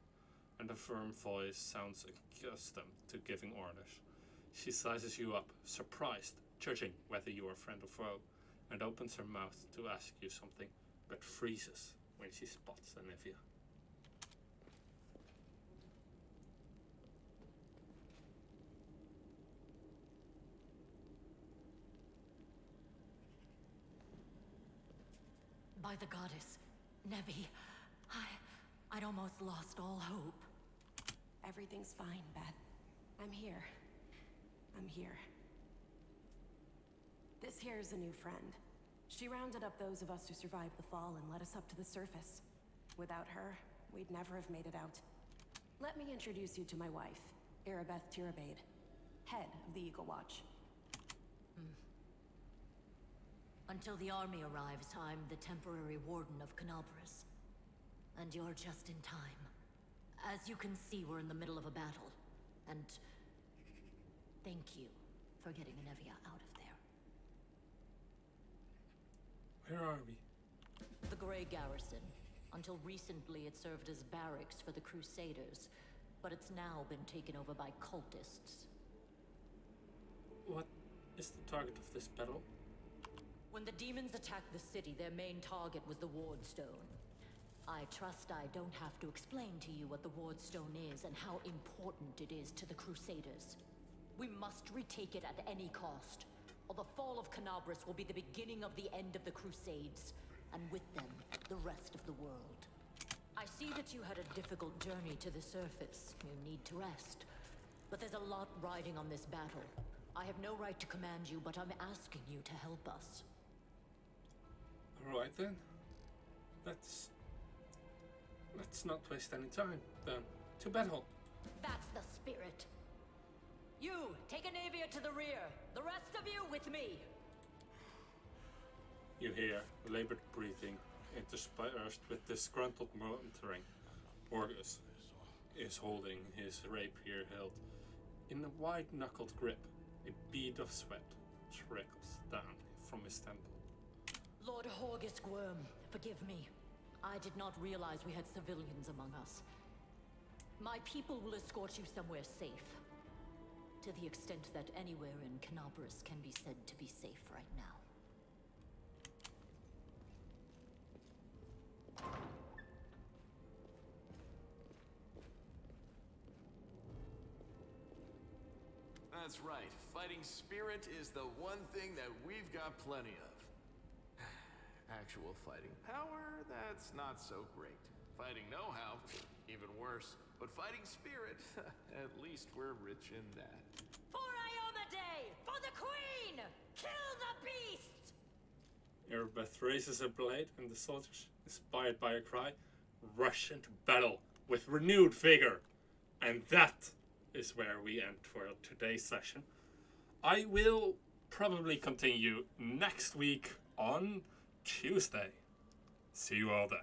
and her firm voice sounds accustomed to giving orders. She sizes you up, surprised, judging whether you are friend or foe, and opens her mouth to ask you something, but freezes when she spots Anivia. By the goddess, Nevi, I'd almost lost all hope. Everything's fine, Beth. I'm here. I'm here. This here's a new friend. She rounded up those of us who survived the fall and led us up to the surface. Without her, we'd never have made it out. Let me introduce you to my wife, Erebeth Tirabade, head of the Eagle Watch. Until the army arrives, I'm the temporary warden of Canabris. And you're just in time. As you can see, we're in the middle of a battle. And thank you for getting Anivia out of there. Where are we? The Grey Garrison. Until recently, it served as barracks for the Crusaders. But it's now been taken over by cultists. What is the target of this battle? When the demons attacked the city, their main target was the Wardstone. I trust I don't have to explain to you what the Wardstone is and how important it is to the Crusaders. We must retake it at any cost, or the fall of Canabris will be the beginning of the end of the Crusades. and with them, the rest of the world. I see that you had a difficult journey to the surface. You need to rest. But there's a lot riding on this battle. I have no right to command you, but I'm asking you to help us. Alright then. Let's not waste any time, then. To battle. That's the spirit. You, take a Navia to the rear. The rest of you with me. You hear labored breathing interspersed with disgruntled muttering. Orgus is holding his rapier held in a wide-knuckled grip. A bead of sweat trickles down from his temple. Lord Horgus Worm, forgive me. I did not realize we had civilians among us. My people will escort you somewhere safe. To the extent that anywhere in Canobris can be said to be safe right now. That's right. Fighting spirit is the one thing that we've got plenty of. Actual fighting power, that's not so great. Fighting know-how, even worse. But fighting spirit, at least we're rich in that. For Ioma Day! For the Queen! Kill the beast! Erebeth raises a blade, and the soldiers, inspired by a cry, rush into battle with renewed vigor. And that is where we end for today's session. I will probably continue next week on Tuesday. See you all then.